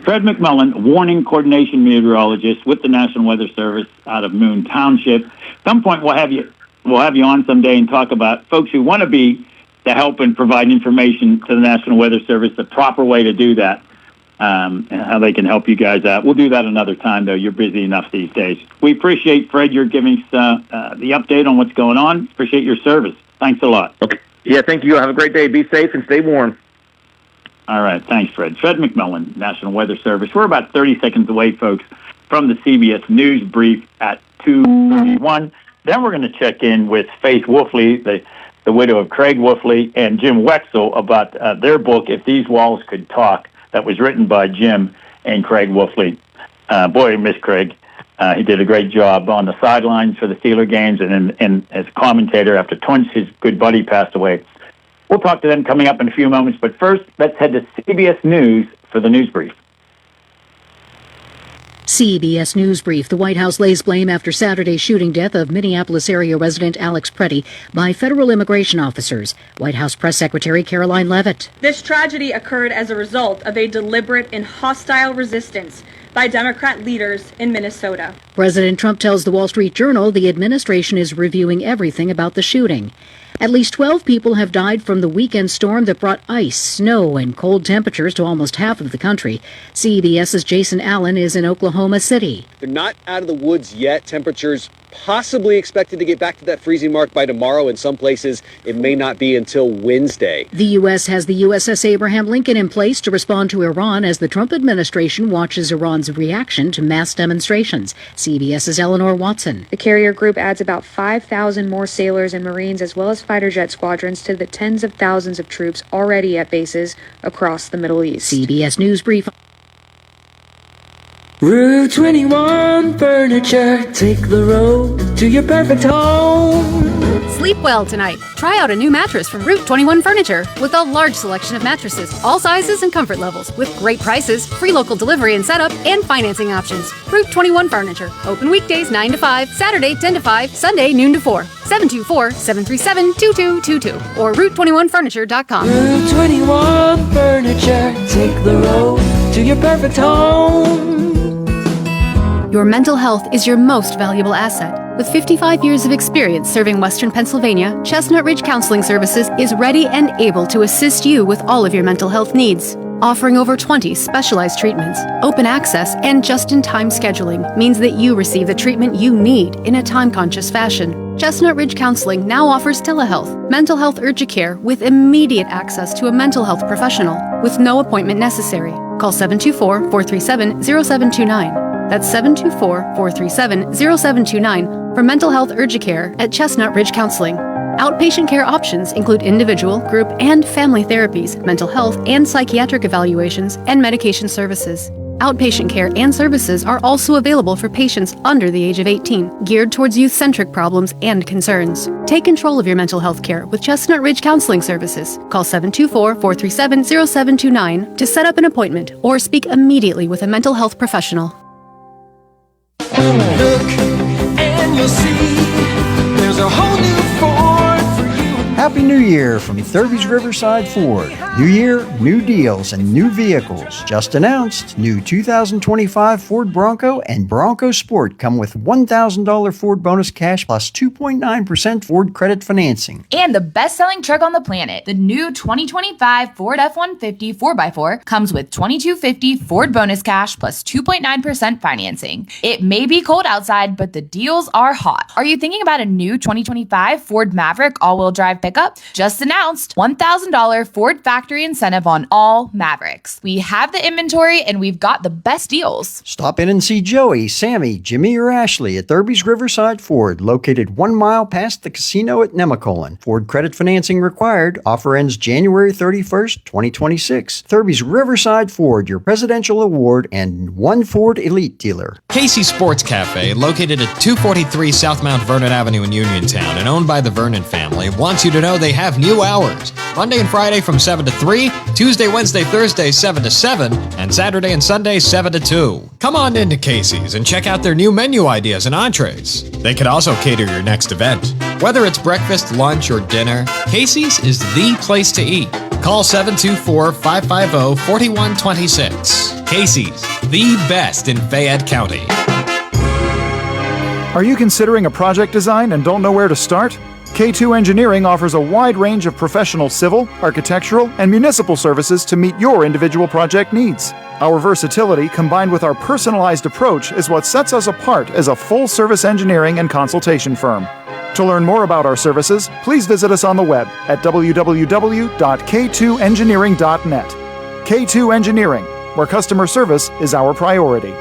Fred McMullen, warning coordination meteorologist with the National Weather Service out of Moon Township. At some point, we'll have you on someday and talk about folks who want to be to help and provide information to the National Weather Service, the proper way to do that, and how they can help you guys out. We'll do that another time, though. You're busy enough these days. We appreciate, Fred, you're giving us the update on what's going on. Appreciate your service. Thanks a lot. Okay. Yeah, thank you. Have a great day. Be safe and stay warm. All right. Thanks, Fred. Fred McMullen, National Weather Service. We're about 30 seconds away, folks, from the CBS News Brief at 2:31. Then we're going to check in with Faith Wolfley, the widow of Craig Wolfley, and Jim Wexell about their book, If These Walls Could Talk, that was written by Jim and Craig Wolfley. Boy, I miss Craig. He did a great job on the sidelines for the Steeler games and as a commentator after Tunch, his good buddy, passed away. We'll talk to them coming up in a few moments, but first, let's head to CBS News for the news brief. CBS News Brief. The White House lays blame after Saturday's shooting death of Minneapolis area resident Alex Preddy by federal immigration officers. White House Press Secretary Caroline Leavitt. This tragedy occurred as a result of a deliberate and hostile resistance by Democrat leaders in Minnesota. President Trump tells the Wall Street Journal the administration is reviewing everything about the shooting. At least 12 people have died from the weekend storm that brought ice, snow, and cold temperatures to almost half of the country. CBS's Jason Allen is in Oklahoma City. They're not out of the woods yet. Temperatures possibly expected to get back to that freezing mark by tomorrow. In some places, it may not be until Wednesday. The U.S. has the USS Abraham Lincoln in place to respond to Iran as the Trump administration watches Iran's reaction to mass demonstrations. CBS's Eleanor Watson. The carrier group adds about 5,000 more sailors and Marines as well as fighter jet squadrons to the tens of thousands of troops already at bases across the Middle East. CBS News Brief. Route 21 Furniture, take the road to your perfect home. Sleep well tonight. Try out a new mattress from Route 21 Furniture with a large selection of mattresses, all sizes and comfort levels, with great prices, free local delivery and setup, and financing options. Route 21 Furniture. Open weekdays 9 to 5, Saturday 10 to 5, Sunday noon to 4. 724-737-2222 or Route21Furniture.com. Route 21 Furniture, take the road to your perfect home. Your mental health is your most valuable asset. With 55 years of experience serving Western Pennsylvania, Chestnut Ridge Counseling Services is ready and able to assist you with all of your mental health needs. Offering over 20 specialized treatments, open access, and just-in-time scheduling means that you receive the treatment you need in a time-conscious fashion. Chestnut Ridge Counseling now offers telehealth, mental health urgent care with immediate access to a mental health professional with no appointment necessary. Call 724-437-0729. That's 724-437-0729 for mental health urgent care at Chestnut Ridge Counseling. Outpatient care options include individual, group, and family therapies, mental health and psychiatric evaluations, and medication services. Outpatient care and services are also available for patients under the age of 18, geared towards youth-centric problems and concerns. Take control of your mental health care with Chestnut Ridge Counseling Services. Call 724-437-0729 to set up an appointment or speak immediately with a mental health professional. Look and you'll see there's a whole new Ford for you. Happy New Year from Thurby's Riverside Ford. New year, new deals, and new vehicles. Just announced, new 2025 Ford Bronco and Bronco Sport come with $1,000 Ford bonus cash plus 2.9% Ford credit financing. And the best-selling truck on the planet, the new 2025 Ford F-150 4x4 comes with $2,250 Ford bonus cash plus 2.9% financing. It may be cold outside, but the deals are hot. Are you thinking about a new 2025 Ford Maverick all-wheel drive pickup? Just announced $1,000 Ford factory incentive on all Mavericks. We have the inventory and we've got the best deals. Stop in and see Joey, Sammy, Jimmy, or Ashley at Thurby's Riverside Ford, located 1 mile past the casino at Nemacolin. Ford credit financing required. Offer ends January 31st, 2026. Thurby's Riverside Ford, your presidential award and one Ford elite dealer. Casey's Sports Cafe, located at 243 South Mount Vernon Avenue in Uniontown and owned by the Vernon family, wants you to know they have new hours. Monday and Friday from 7 to 3, Tuesday, Wednesday, Thursday 7 to 7, and Saturday and Sunday 7 to 2. Come on into Casey's and check out their new menu ideas and entrees. They could also cater your next event. Whether it's breakfast, lunch, or dinner, Casey's is the place to eat. Call 724-550-4126. Casey's, the best in Fayette County. Are you considering a project design and don't know where to start? K2 Engineering offers a wide range of professional civil, architectural, and municipal services to meet your individual project needs. Our versatility, combined with our personalized approach, is what sets us apart as a full-service engineering and consultation firm. To learn more about our services, please visit us on the web at www.k2engineering.net. K2 Engineering, where customer service is our priority.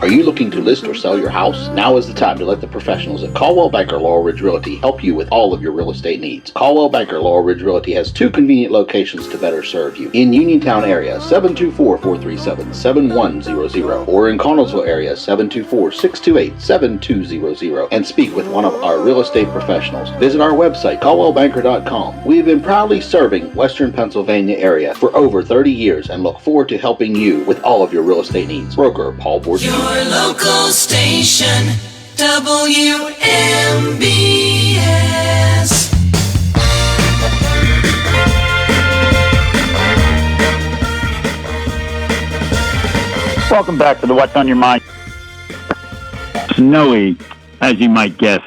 Are you looking to list or sell your house? Now is the time to let the professionals at Caldwell Banker Laurel Ridge Realty help you with all of your real estate needs. Caldwell Banker Laurel Ridge Realty has 2 convenient locations to better serve you. In Uniontown area, 724-437-7100, or in Connellsville area, 724-628-7200, and speak with one of our real estate professionals. Visit our website, caldwellbanker.com. We have been proudly serving Western Pennsylvania area for over 30 years and look forward to helping you with all of your real estate needs. Broker Paul Borges. Your local station, WMBS. Welcome back to the What's on Your Mind. Snowy, as you might guess,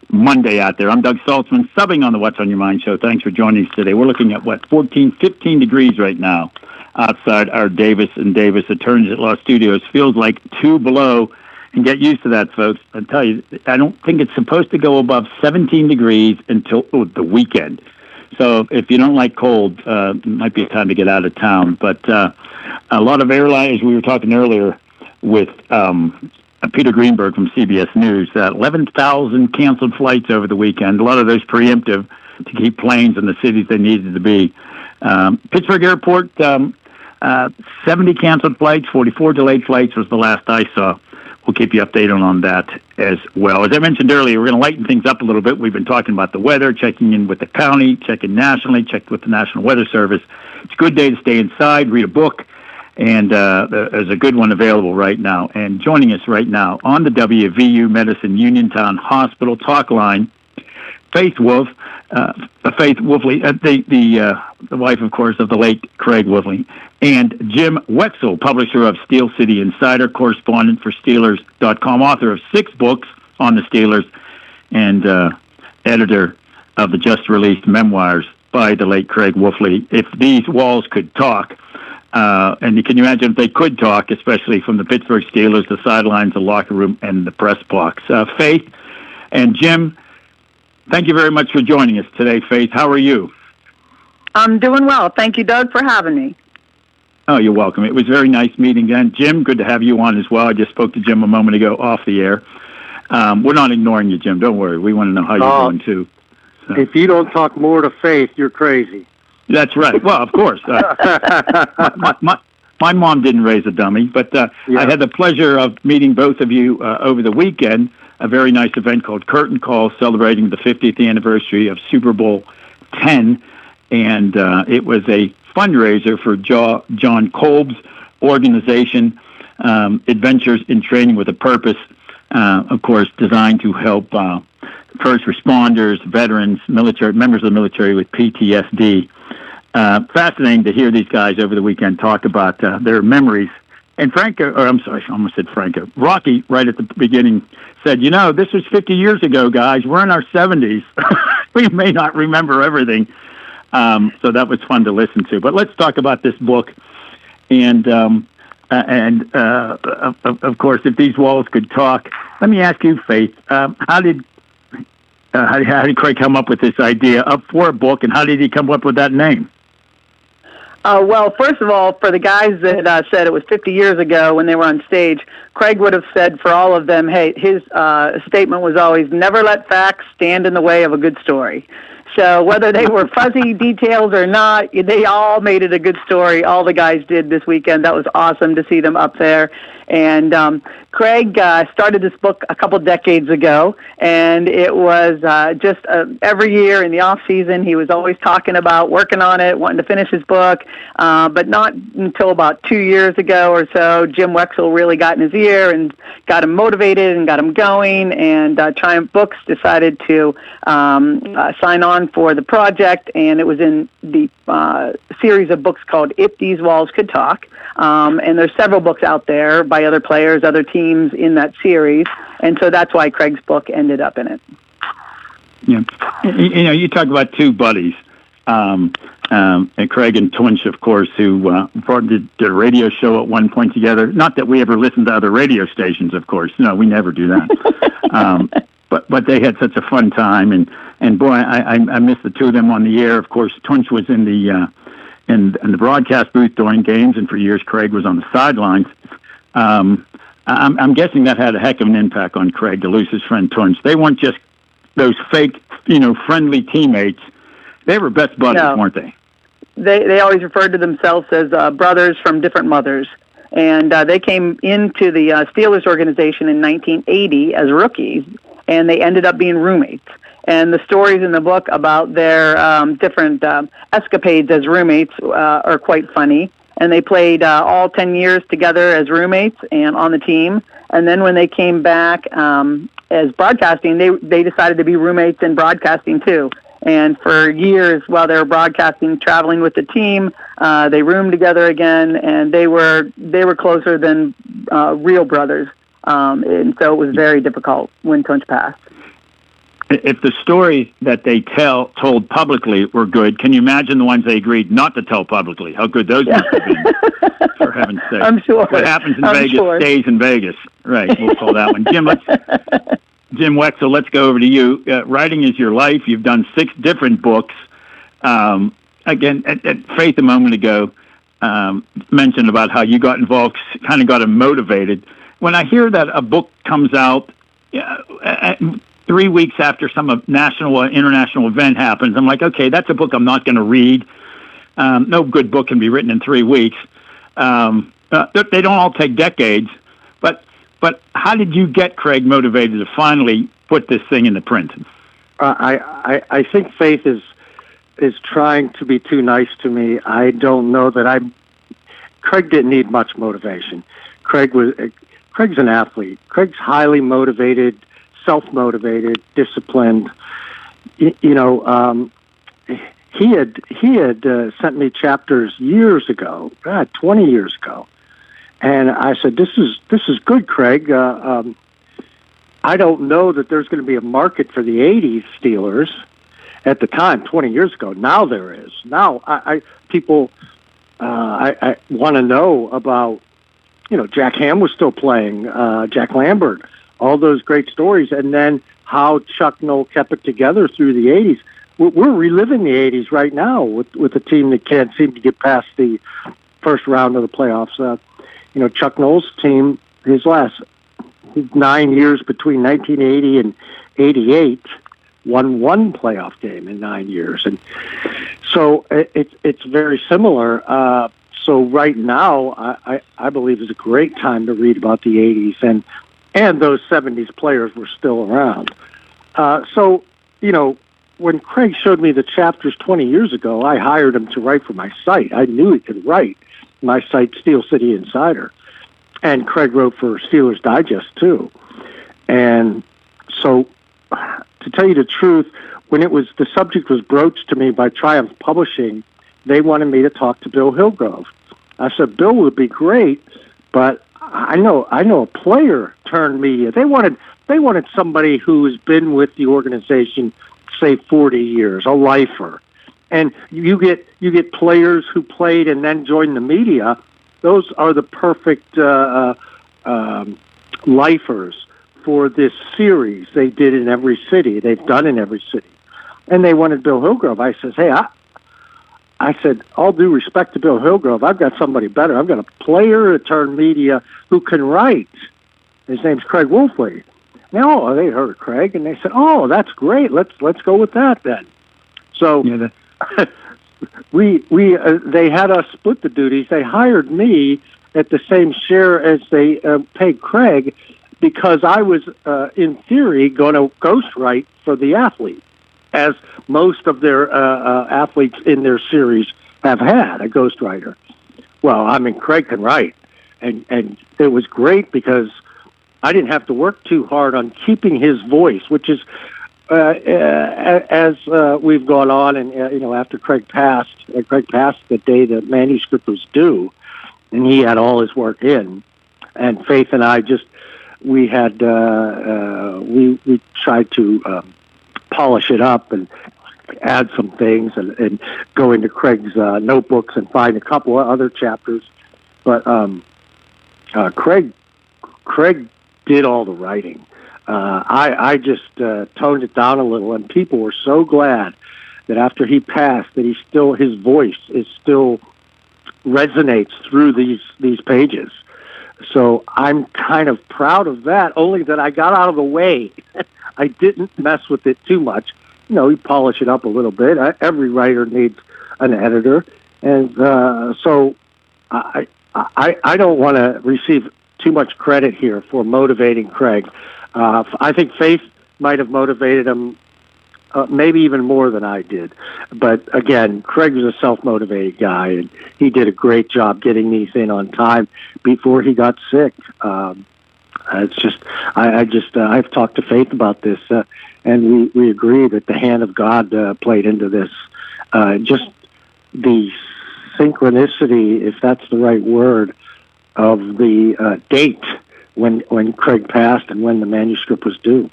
Monday out there. I'm Doug Saltzman, subbing on the What's on Your Mind show. Thanks for joining us today. We're looking at, 15 degrees right now outside our Davis & Davis Attorneys at Law Studios. Feels like 2 below, and get used to that, folks. I'll tell you, I don't think it's supposed to go above 17 degrees until the weekend. So if you don't like cold, it might be a time to get out of town. But a lot of airlines, we were talking earlier with Peter Greenberg from CBS News, 11,000 canceled flights over the weekend, a lot of those preemptive to keep planes in the cities they needed to be. Pittsburgh Airport, 70 canceled flights, 44 delayed flights was the last I saw. We'll keep you updated on that as well. As I mentioned earlier, we're going to lighten things up a little bit. We've been talking about the weather, checking in with the county, checking nationally, checked with the National Weather Service. It's a good day to stay inside, read a book, and there's a good one available right now. And joining us right now on the WVU Medicine Uniontown Hospital talk line, Faith Wolfley, the wife, of course, of the late Craig Wolfley, and Jim Wexell, publisher of Steel City Insider, correspondent for Steelers.com, author of 6 books on the Steelers, and editor of the just-released memoirs by the late Craig Wolfley, If These Walls Could Talk. And can you imagine if they could talk, especially from the Pittsburgh Steelers, the sidelines, the locker room, and the press box? Faith and Jim, thank you very much for joining us today, Faith. How are you? I'm doing well. Thank you, Doug, for having me. Oh, you're welcome. It was very nice meeting again. Jim, good to have you on as well. I just spoke to Jim a moment ago off the air. We're not ignoring you, Jim. Don't worry. We want to know how you're doing, too. So. If you don't talk more to Faith, you're crazy. That's right. Well, of course. My mom didn't raise a dummy, but I had the pleasure of meeting both of you over the weekend, a very nice event called Curtain Call, celebrating the 50th anniversary of Super Bowl X, and it was a fundraiser for John Kolb's organization, Adventures in Training with a Purpose, of course, designed to help first responders, veterans, military members of the military with PTSD. Fascinating to hear these guys over the weekend talk about their memories. And Franco, or I'm sorry, I almost said Franco. Rocky, right at the beginning, said, this was 50 years ago, guys. We're in our 70s. We may not remember everything. So that was fun to listen to. But let's talk about this book. And of course, If These Walls Could Talk. Let me ask you, Faith, how did Craig come up with this idea for a book, and how did he come up with that name? Well, first of all, for the guys that said it was 50 years ago when they were on stage, Craig would have said for all of them, hey, his statement was always, never let facts stand in the way of a good story. So whether they were fuzzy details or not, they all made it a good story. All the guys did this weekend. That was awesome to see them up there. And Craig started this book a couple decades ago, and it was just every year in the off season he was always talking about working on it, wanting to finish his book, but not until about 2 years ago or so, Jim Wexell really got in his ear and got him motivated and got him going, and Triumph Books decided to sign on for the project, and it was in the series of books called If These Walls Could Talk. And there's several books out there by other players, other teams in that series, and so that's why Craig's book ended up in it. Yeah, you talk about two buddies, and Craig and Tunch, of course, who did a radio show at one point together. Not that we ever listened to other radio stations, of course. No, we never do that. But they had such a fun time, and boy, I miss the two of them on the air. Of course, Tunch was in the broadcast booth during games, and for years Craig was on the sidelines. I'm guessing that had a heck of an impact on Craig to lose his friend Torrance. They weren't just those fake, friendly teammates. They were best buddies, weren't they? They always referred to themselves as brothers from different mothers. And they came into the Steelers organization in 1980 as rookies, and they ended up being roommates. And the stories in the book about their different escapades as roommates are quite funny. And they played all 10 years together as roommates and on the team. And then when they came back as broadcasting, they decided to be roommates in broadcasting too. And for years, while they were broadcasting, traveling with the team, they roomed together again, and they were closer than real brothers. And so it was very difficult when Tunch passed. If the stories that they told publicly were good, can you imagine the ones they agreed not to tell publicly? How good those must have been, for heaven's sake. I'm sure. What happens in Vegas stays in Vegas. Right, we'll call that one. Jim Wexell, let's go over to you. Writing is your life. You've done 6 different books. Again, Faith a moment ago mentioned about how you got involved, kind of got him motivated. When I hear that a book comes out 3 weeks after some national or international event happens, I'm like, okay, that's a book I'm not going to read. No good book can be written in 3 weeks. They don't all take decades, but how did you get Craig motivated to finally put this thing into print? I think Faith is trying to be too nice to me. I don't know that Craig didn't need much motivation. Craig's an athlete. Craig's highly motivated, self-motivated, disciplined. He had sent me chapters years ago, 20 years ago, and I said, "This is good, Craig. I don't know that there's going to be a market for the '80s Steelers at the time, 20 years ago. Now there is. Now people I want to know about. Jack Ham was still playing, Jack Lambert, all those great stories, and then how Chuck Noll kept it together through the '80s. We're reliving the '80s right now with a team that can't seem to get past the first round of the playoffs. Chuck Noll's team, his 9 years between 1980 and '88, won 1 playoff game in 9 years, and so it's very similar. So right now, I believe is a great time to read about the '80s, and those '70s players were still around. When Craig showed me the chapters 20 years ago, I hired him to write for my site. I knew he could write. My site, Steel City Insider. And Craig wrote for Steelers Digest, too. And so, to tell you the truth, when the subject was broached to me by Triumph Publishing, they wanted me to talk to Bill Hillgrove. I said, Bill would be great, but I know a player turned media. They wanted somebody who has been with the organization, say, 40 years, a lifer. And you get players who played and then joined the media. Those are the perfect lifers for this series they did in every city. They've done in every city. And they wanted Bill Hillgrove. I says, hey, I said, all due respect to Bill Hillgrove, I've got somebody better. I've got a player who turned media who can write. His name's Craig Wolfley. Now they heard of Craig, and they said, "Oh, that's great. Let's go with that then." So they had us split the duties. They hired me at the same share as they paid Craig because I was, in theory, going to ghostwrite for the athlete, as most of their athletes in their series have had a ghostwriter. Well, Craig can write, and it was great because I didn't have to work too hard on keeping his voice, which is, as we've gone on, and after Craig passed the day the manuscript was due, and he had all his work in, and Faith and I we tried to polish it up and add some things and go into Craig's notebooks and find a couple of other chapters, but Craig did all the writing. I just toned it down a little, and people were so glad that after he passed, that his voice is still resonates through these pages. So I'm kind of proud of that, only that I got out of the way. I didn't mess with it too much. You polish it up a little bit. Every writer needs an editor. And so I don't want to receive too much credit here for motivating Craig. I think Faith might have motivated him maybe even more than I did. But again, Craig was a self-motivated guy, and he did a great job getting these in on time before he got sick. It's just, I've talked to Faith about this, and we agree that the hand of God played into this. Just the synchronicity, if that's the right word, of the date when Craig passed and when the manuscript was due.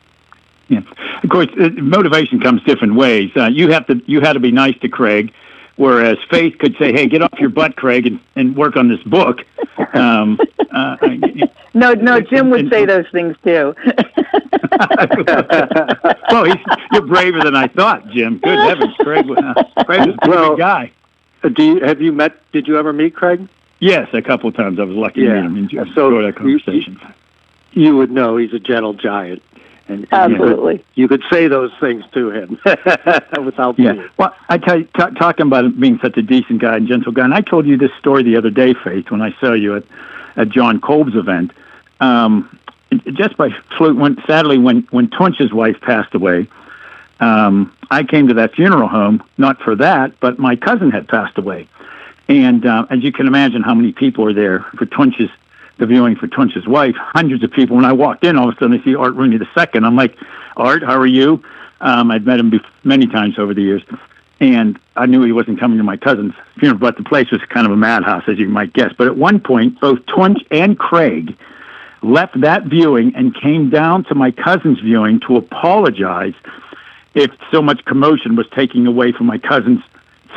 Yeah. Of course, motivation comes different ways. You had to be nice to Craig, whereas Faith could say, "Hey, get off your butt, Craig, and work on this book." No, Jim would say those things too. Well, you're braver than I thought, Jim. Good heavens, Craig was a pretty good guy. Did you ever meet Craig? Yes, a couple of times. I was lucky to meet him. Enjoy that conversation. You would know he's a gentle giant. And absolutely, you could say those things to him without. Yeah. Well, I tell you, talking about him being such a decent guy and gentle guy, and I told you this story the other day, Faith, when I saw you at John Kolb's event. Just by fluke, sadly, when Tunch's wife passed away, I came to that funeral home not for that, but my cousin had passed away, and as you can imagine, how many people were there for the viewing for Tunch's wife, hundreds of people. When I walked in, all of a sudden I see Art Rooney II. I'm like, Art, how are you? I'd met him many times over the years, and I knew he wasn't coming to my cousin's funeral, but the place was kind of a madhouse, as you might guess. But at one point, both Tunch and Craig left that viewing and came down to my cousin's viewing to apologize if so much commotion was taking away from my cousin's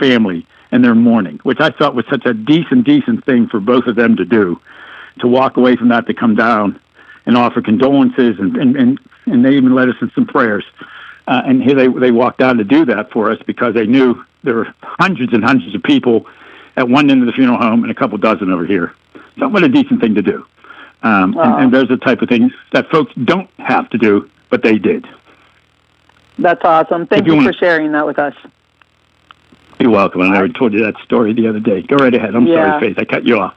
family and their mourning, which I thought was such a decent thing for both of them to do. To walk away from that, to come down and offer condolences, and they even led us in some prayers. And here they walked down to do that for us because they knew there were hundreds and hundreds of people at one end of the funeral home and a couple dozen over here. So what a decent thing to do. And there's the type of things that folks don't have to do, but they did. That's awesome. Thank you for sharing that with us. You're welcome. I never told you that story the other day. Go right ahead. I'm sorry, Faith. I cut you off.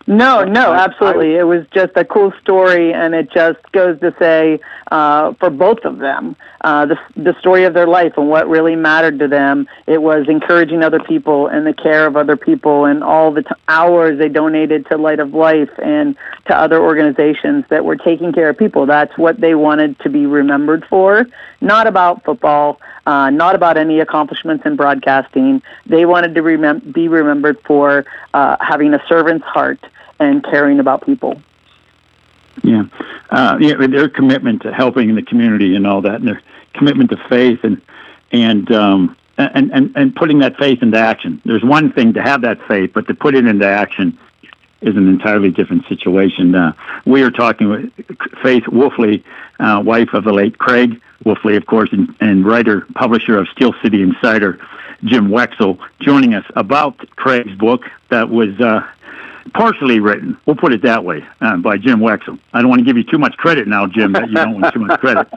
No, absolutely. It was just a cool story, and it just goes to say, for both of them, the story of their life and what really mattered to them. It was encouraging other people and the care of other people, and all the hours they donated to Light of Life and to other organizations that were taking care of people. That's what they wanted to be remembered for. Not about football, not about any accomplishments in broadcasting. They wanted to be remembered for having a servant's heart and caring about people. Yeah, their commitment to helping the community and all that, and their commitment to faith and putting that faith into action. There's one thing to have that faith, but to put it into action is an entirely different situation. We are talking with Faith Wolfley, wife of the late Craig Wolfley, of course, and writer, publisher of Steel City Insider, Jim Wexell, joining us about Craig's book that was partially written, we'll put it that way, by Jim Wexell. I don't want to give you too much credit now, Jim, that you don't want too much credit.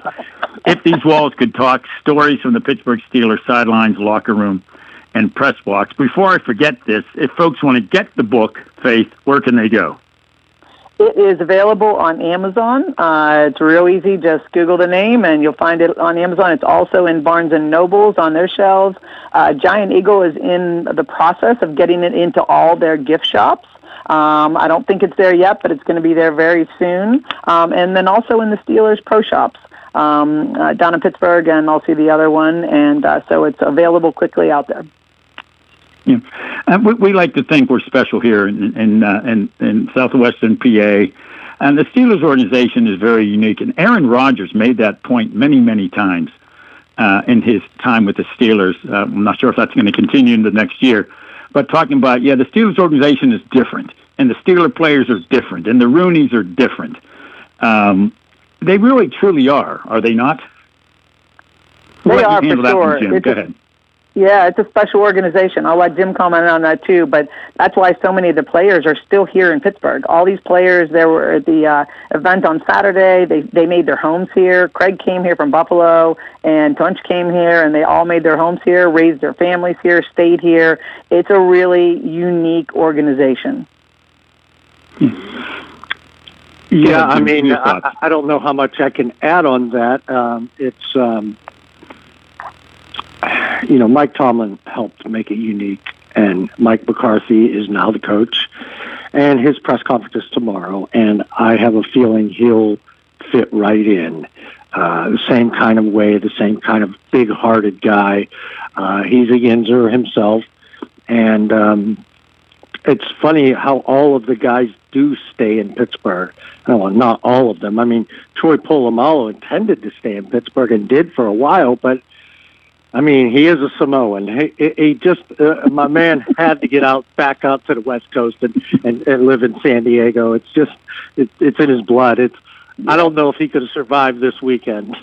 If These Walls Could Talk, Stories from the Pittsburgh Steelers Sidelines, Locker Room, and Press Box. Before I forget this, if folks want to get the book, Faith, where can they go? It is available on Amazon. It's real easy. Just Google the name, and you'll find it on Amazon. It's also in Barnes & Nobles on their shelves. Giant Eagle is in the process of getting it into all their gift shops. I don't think it's there yet, but it's going to be there very soon. And then also in the Steelers Pro Shops down in Pittsburgh, and I'll see the other one. And so it's available quickly out there. Yeah, we like to think we're special here in southwestern PA, and the Steelers organization is very unique. And Aaron Rodgers made that point many, many times in his time with the Steelers. I'm not sure if that's going to continue in the next year, but talking about the Steelers organization is different, and the Steeler players are different, and the Rooneys are different. They really, truly are they not? They are, for sure. Jim. Go ahead. Yeah, it's a special organization. I'll let Jim comment on that too, but that's why so many of the players are still here in Pittsburgh. All these players, they were at the event on Saturday. They made their homes here. Craig came here from Buffalo, and Tunch came here, and they all made their homes here, raised their families here, stayed here. It's a really unique organization. Yeah, I mean, I don't know how much I can add on that. Mike Tomlin helped make it unique, and Mike McCarthy is now the coach, and his press conference is tomorrow, and I have a feeling he'll fit right in. The same kind of way, the same kind of big-hearted guy. He's a Yinzer himself, and it's funny how all of the guys do stay in Pittsburgh. Well, not all of them. I mean, Troy Polamalu intended to stay in Pittsburgh and did for a while, but I mean, he is a Samoan. He just, my man had to get back out to the West Coast and live in San Diego. It's just, it's in his blood. I don't know if he could have survived this weekend.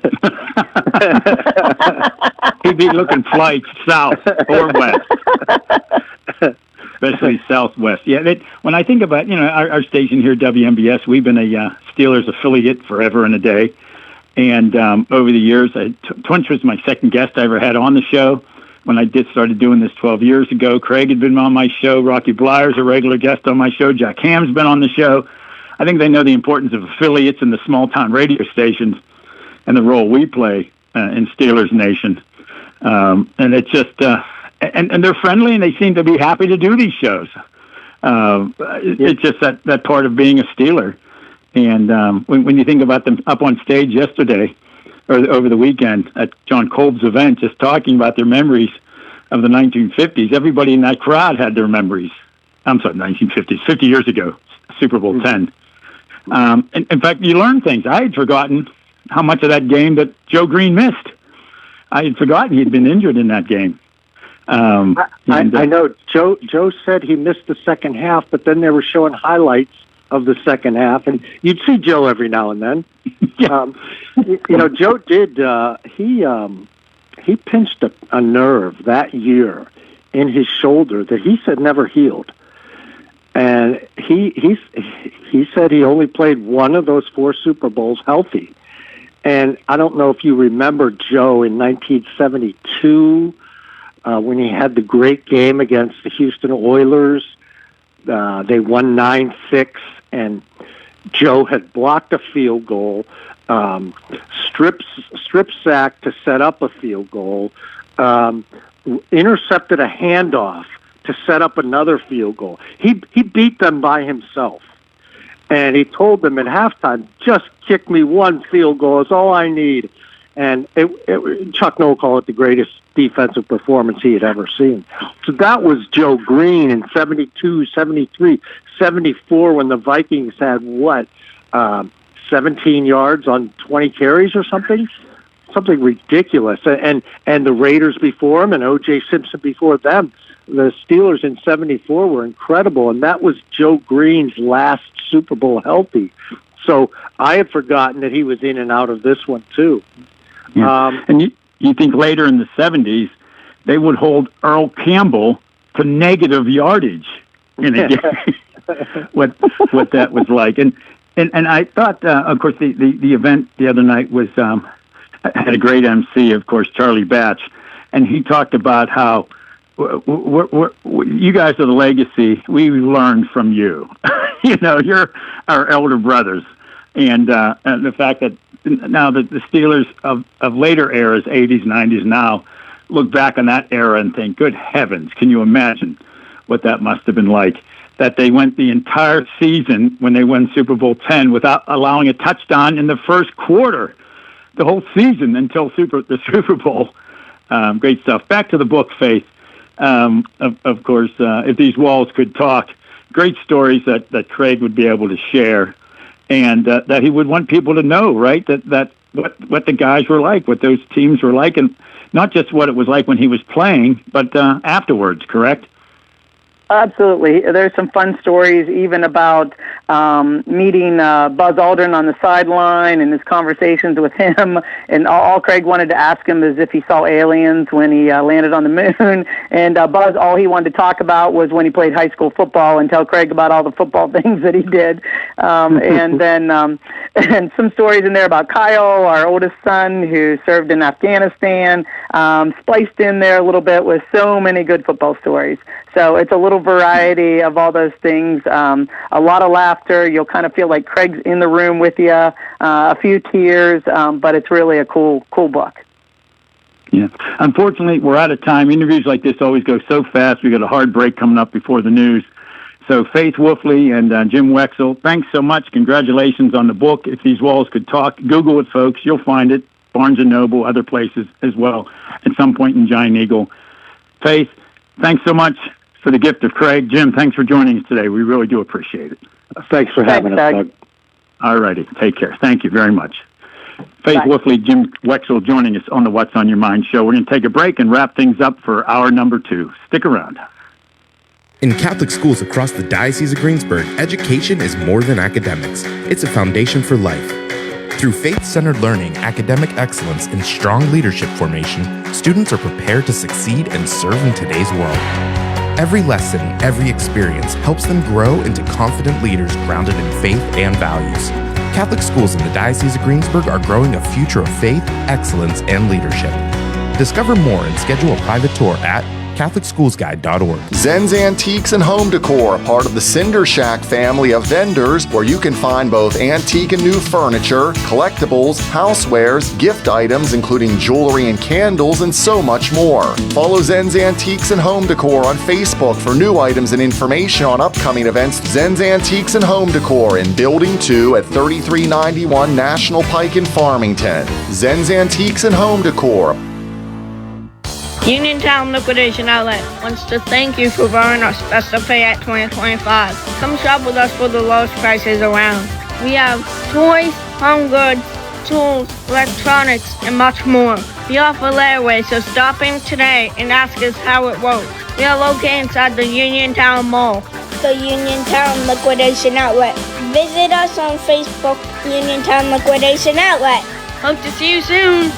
He'd be looking flights south or west, especially southwest. Yeah, when I think about, our station here, WMBS, we've been a Steelers affiliate forever and a day. And over the years, Twinch was my second guest I ever had on the show. When I started doing this 12 years ago, Craig had been on my show. Rocky Blyer's a regular guest on my show. Jack Ham's been on the show. I think they know the importance of affiliates and the small-town radio stations and the role we play in Steelers Nation. And it's just, and they're friendly, and they seem to be happy to do these shows. It's just that part of being a Steeler. And when you think about them up on stage yesterday or over the weekend at John Kolb's event, just talking about their memories of the 1950s, everybody in that crowd had their memories. I'm sorry, 1950s, 50 years ago, Super Bowl 10. In fact, you learn things. I had forgotten how much of that game that Joe Green missed. I had forgotten he'd been injured in that game. I know Joe said he missed the second half, but then they were showing highlights of the second half, and you'd see Joe every now and then. Joe did. He pinched a nerve that year in his shoulder that he said never healed, and he said he only played one of those 4 Super Bowls healthy. And I don't know if you remember Joe in 1972 when he had the great game against the Houston Oilers. They won 9-6, and Joe had blocked a field goal, strip sack to set up a field goal, intercepted a handoff to set up another field goal. He beat them by himself, and he told them at halftime, "Just kick me one field goal. It's all I need." And Chuck Noll called it the greatest defensive performance he had ever seen. So that was Joe Green in 72, 73, 74 when the Vikings had, 17 yards on 20 carries or something? Something ridiculous. And the Raiders before him and O.J. Simpson before them. The Steelers in 74 were incredible, and that was Joe Green's last Super Bowl healthy. So I had forgotten that he was in and out of this one, too. Yeah. And you think later in the 70s, they would hold Earl Campbell to negative yardage in a game. what that was like. And I thought, of course, the event the other night was had a great MC, of course, Charlie Batch, and he talked about how you guys are the legacy. We learned from you. You're our elder brothers, and the fact that now that the Steelers of later eras, 80s, 90s, now look back on that era and think, good heavens, can you imagine what that must have been like? That they went the entire season when they won Super Bowl 10 without allowing a touchdown in the first quarter, the whole season until the Super Bowl. Great stuff. Back to the book, Faith. Of course, if these walls could talk, great stories that Craig would be able to share. And that he would want people to know, right? That what the guys were like, what those teams were like, and not just what it was like when he was playing, but afterwards. Correct? Absolutely. There's some fun stories even about meeting Buzz Aldrin on the sideline and his conversations with him. And all Craig wanted to ask him is if he saw aliens when he landed on the moon. And Buzz, all he wanted to talk about was when he played high school football and tell Craig about all the football things that he did. And then and some stories in there about Kyle, our oldest son, who served in Afghanistan, spliced in there a little bit with so many good football stories. So it's a little variety of all those things. A lot of laughter. You'll kind of feel like Craig's in the room with you. A few tears, but it's really a cool book. Yeah. Unfortunately, we're out of time. Interviews like this always go so fast. We got a hard break coming up before the news. So Faith Wolfley and Jim Wexell, thanks so much. Congratulations on the book. If These Walls Could Talk, Google it, folks. You'll find it. Barnes & Noble, other places as well, at some point in Giant Eagle. Faith, thanks so much for the gift of Craig. Jim, thanks for joining us today. We really do appreciate it. Thanks for having us, Doug. All righty. Take care. Thank you very much. Faith Wolfley, Jim Wexell joining us on the What's on Your Mind show. We're going to take a break and wrap things up for hour number 2. Stick around. In Catholic schools across the Diocese of Greensburg, education is more than academics. It's a foundation for life. Through faith-centered learning, academic excellence, and strong leadership formation, students are prepared to succeed and serve in today's world. Every lesson, every experience helps them grow into confident leaders grounded in faith and values. Catholic schools in the Diocese of Greensburg are growing a future of faith, excellence, and leadership. Discover more and schedule a private tour at CatholicSchoolsGuide.org. Zen's Antiques and Home Decor, a part of the Cinder Shack family of vendors, where you can find both antique and new furniture, collectibles, housewares, gift items, including jewelry and candles, and so much more. Follow Zen's Antiques and Home Decor on Facebook for new items and information on upcoming events. Zen's Antiques and Home Decor in Building 2 at 3391 National Pike in Farmington. Zen's Antiques and Home Decor. Uniontown Liquidation Outlet wants to thank you for borrowing our special pay at 2025. Come shop with us for the lowest prices around. We have toys, home goods, tools, electronics, and much more. We offer layaway, so stop in today and ask us how it works. We are located inside the Uniontown Mall. The Uniontown Liquidation Outlet. Visit us on Facebook, Uniontown Liquidation Outlet. Hope to see you soon.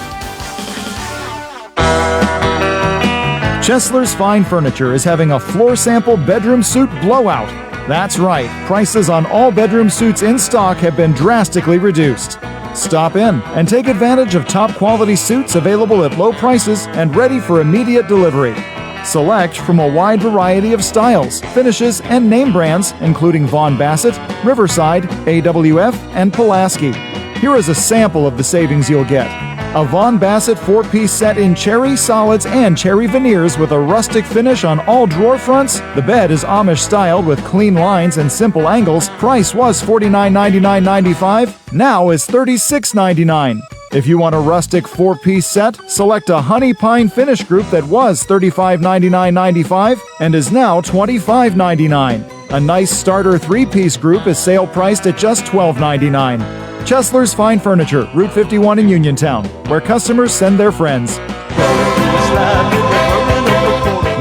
Chesler's Fine Furniture is having a floor sample bedroom suit blowout. That's right, prices on all bedroom suits in stock have been drastically reduced. Stop in and take advantage of top quality suits available at low prices and ready for immediate delivery. Select from a wide variety of styles, finishes, and name brands, including Von Bassett, Riverside, AWF, and Pulaski. Here is a sample of the savings you'll get. A Von Bassett 4-piece set in cherry solids and cherry veneers with a rustic finish on all drawer fronts. The bed is Amish styled with clean lines and simple angles. Price was $49.99.95, now is $36.99. If you want a rustic 4-piece set, select a honey pine finish group that was $35.99.95 and is now $25.99. A nice starter 3-piece group is sale priced at just $12.99. Chesler's Fine Furniture, Route 51 in Uniontown, where customers send their friends.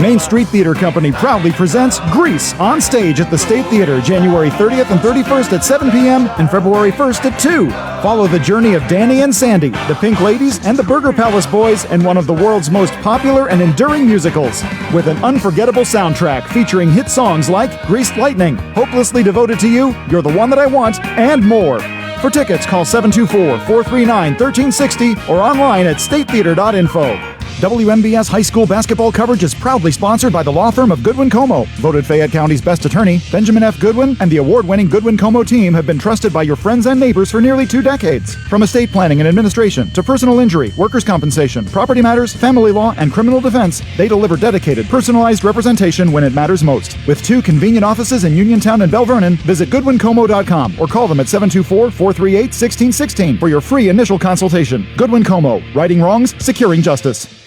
Main Street Theater Company proudly presents Grease on stage at the State Theater, January 30th and 31st at 7 p.m. and February 1st at 2. Follow the journey of Danny and Sandy, the Pink Ladies, and the Burger Palace Boys in one of the world's most popular and enduring musicals, with an unforgettable soundtrack featuring hit songs like Greased Lightning, Hopelessly Devoted to You, You're the One That I Want, and more. For tickets, call 724-439-1360 or online at statetheater.info. WMBS High School basketball coverage is proudly sponsored by the law firm of Goodwin Como. Voted Fayette County's best attorney, Benjamin F. Goodwin, and the award-winning Goodwin Como team have been trusted by your friends and neighbors for nearly 2 decades. From estate planning and administration to personal injury, workers' compensation, property matters, family law, and criminal defense, they deliver dedicated, personalized representation when it matters most. With 2 convenient offices in Uniontown and Bell Vernon, visit GoodwinComo.com or call them at 724-438-1616 for your free initial consultation. Goodwin Como, righting wrongs, securing justice.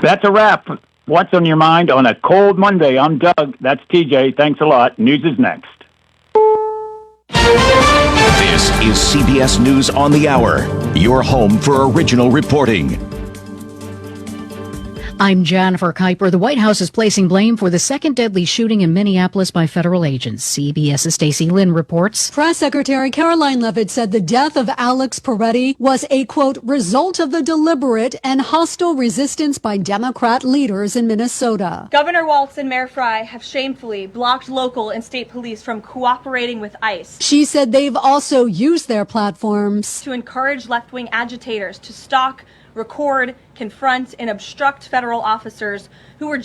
That's a wrap. What's on your mind on a cold Monday? I'm Doug. That's TJ. Thanks a lot. News is next. This is CBS News on the Hour, your home for original reporting. I'm Jennifer Kuiper. The White House is placing blame for the second deadly shooting in Minneapolis by federal agents. CBS's Stacey Lynn reports. Press Secretary Caroline Leavitt said the death of Alex Peretti was a, quote, result of the deliberate and hostile resistance by Democrat leaders in Minnesota. Governor Walz and Mayor Fry have shamefully blocked local and state police from cooperating with ICE. She said they've also used their platforms to encourage left-wing agitators to stalk, record, confront, and obstruct federal officers who were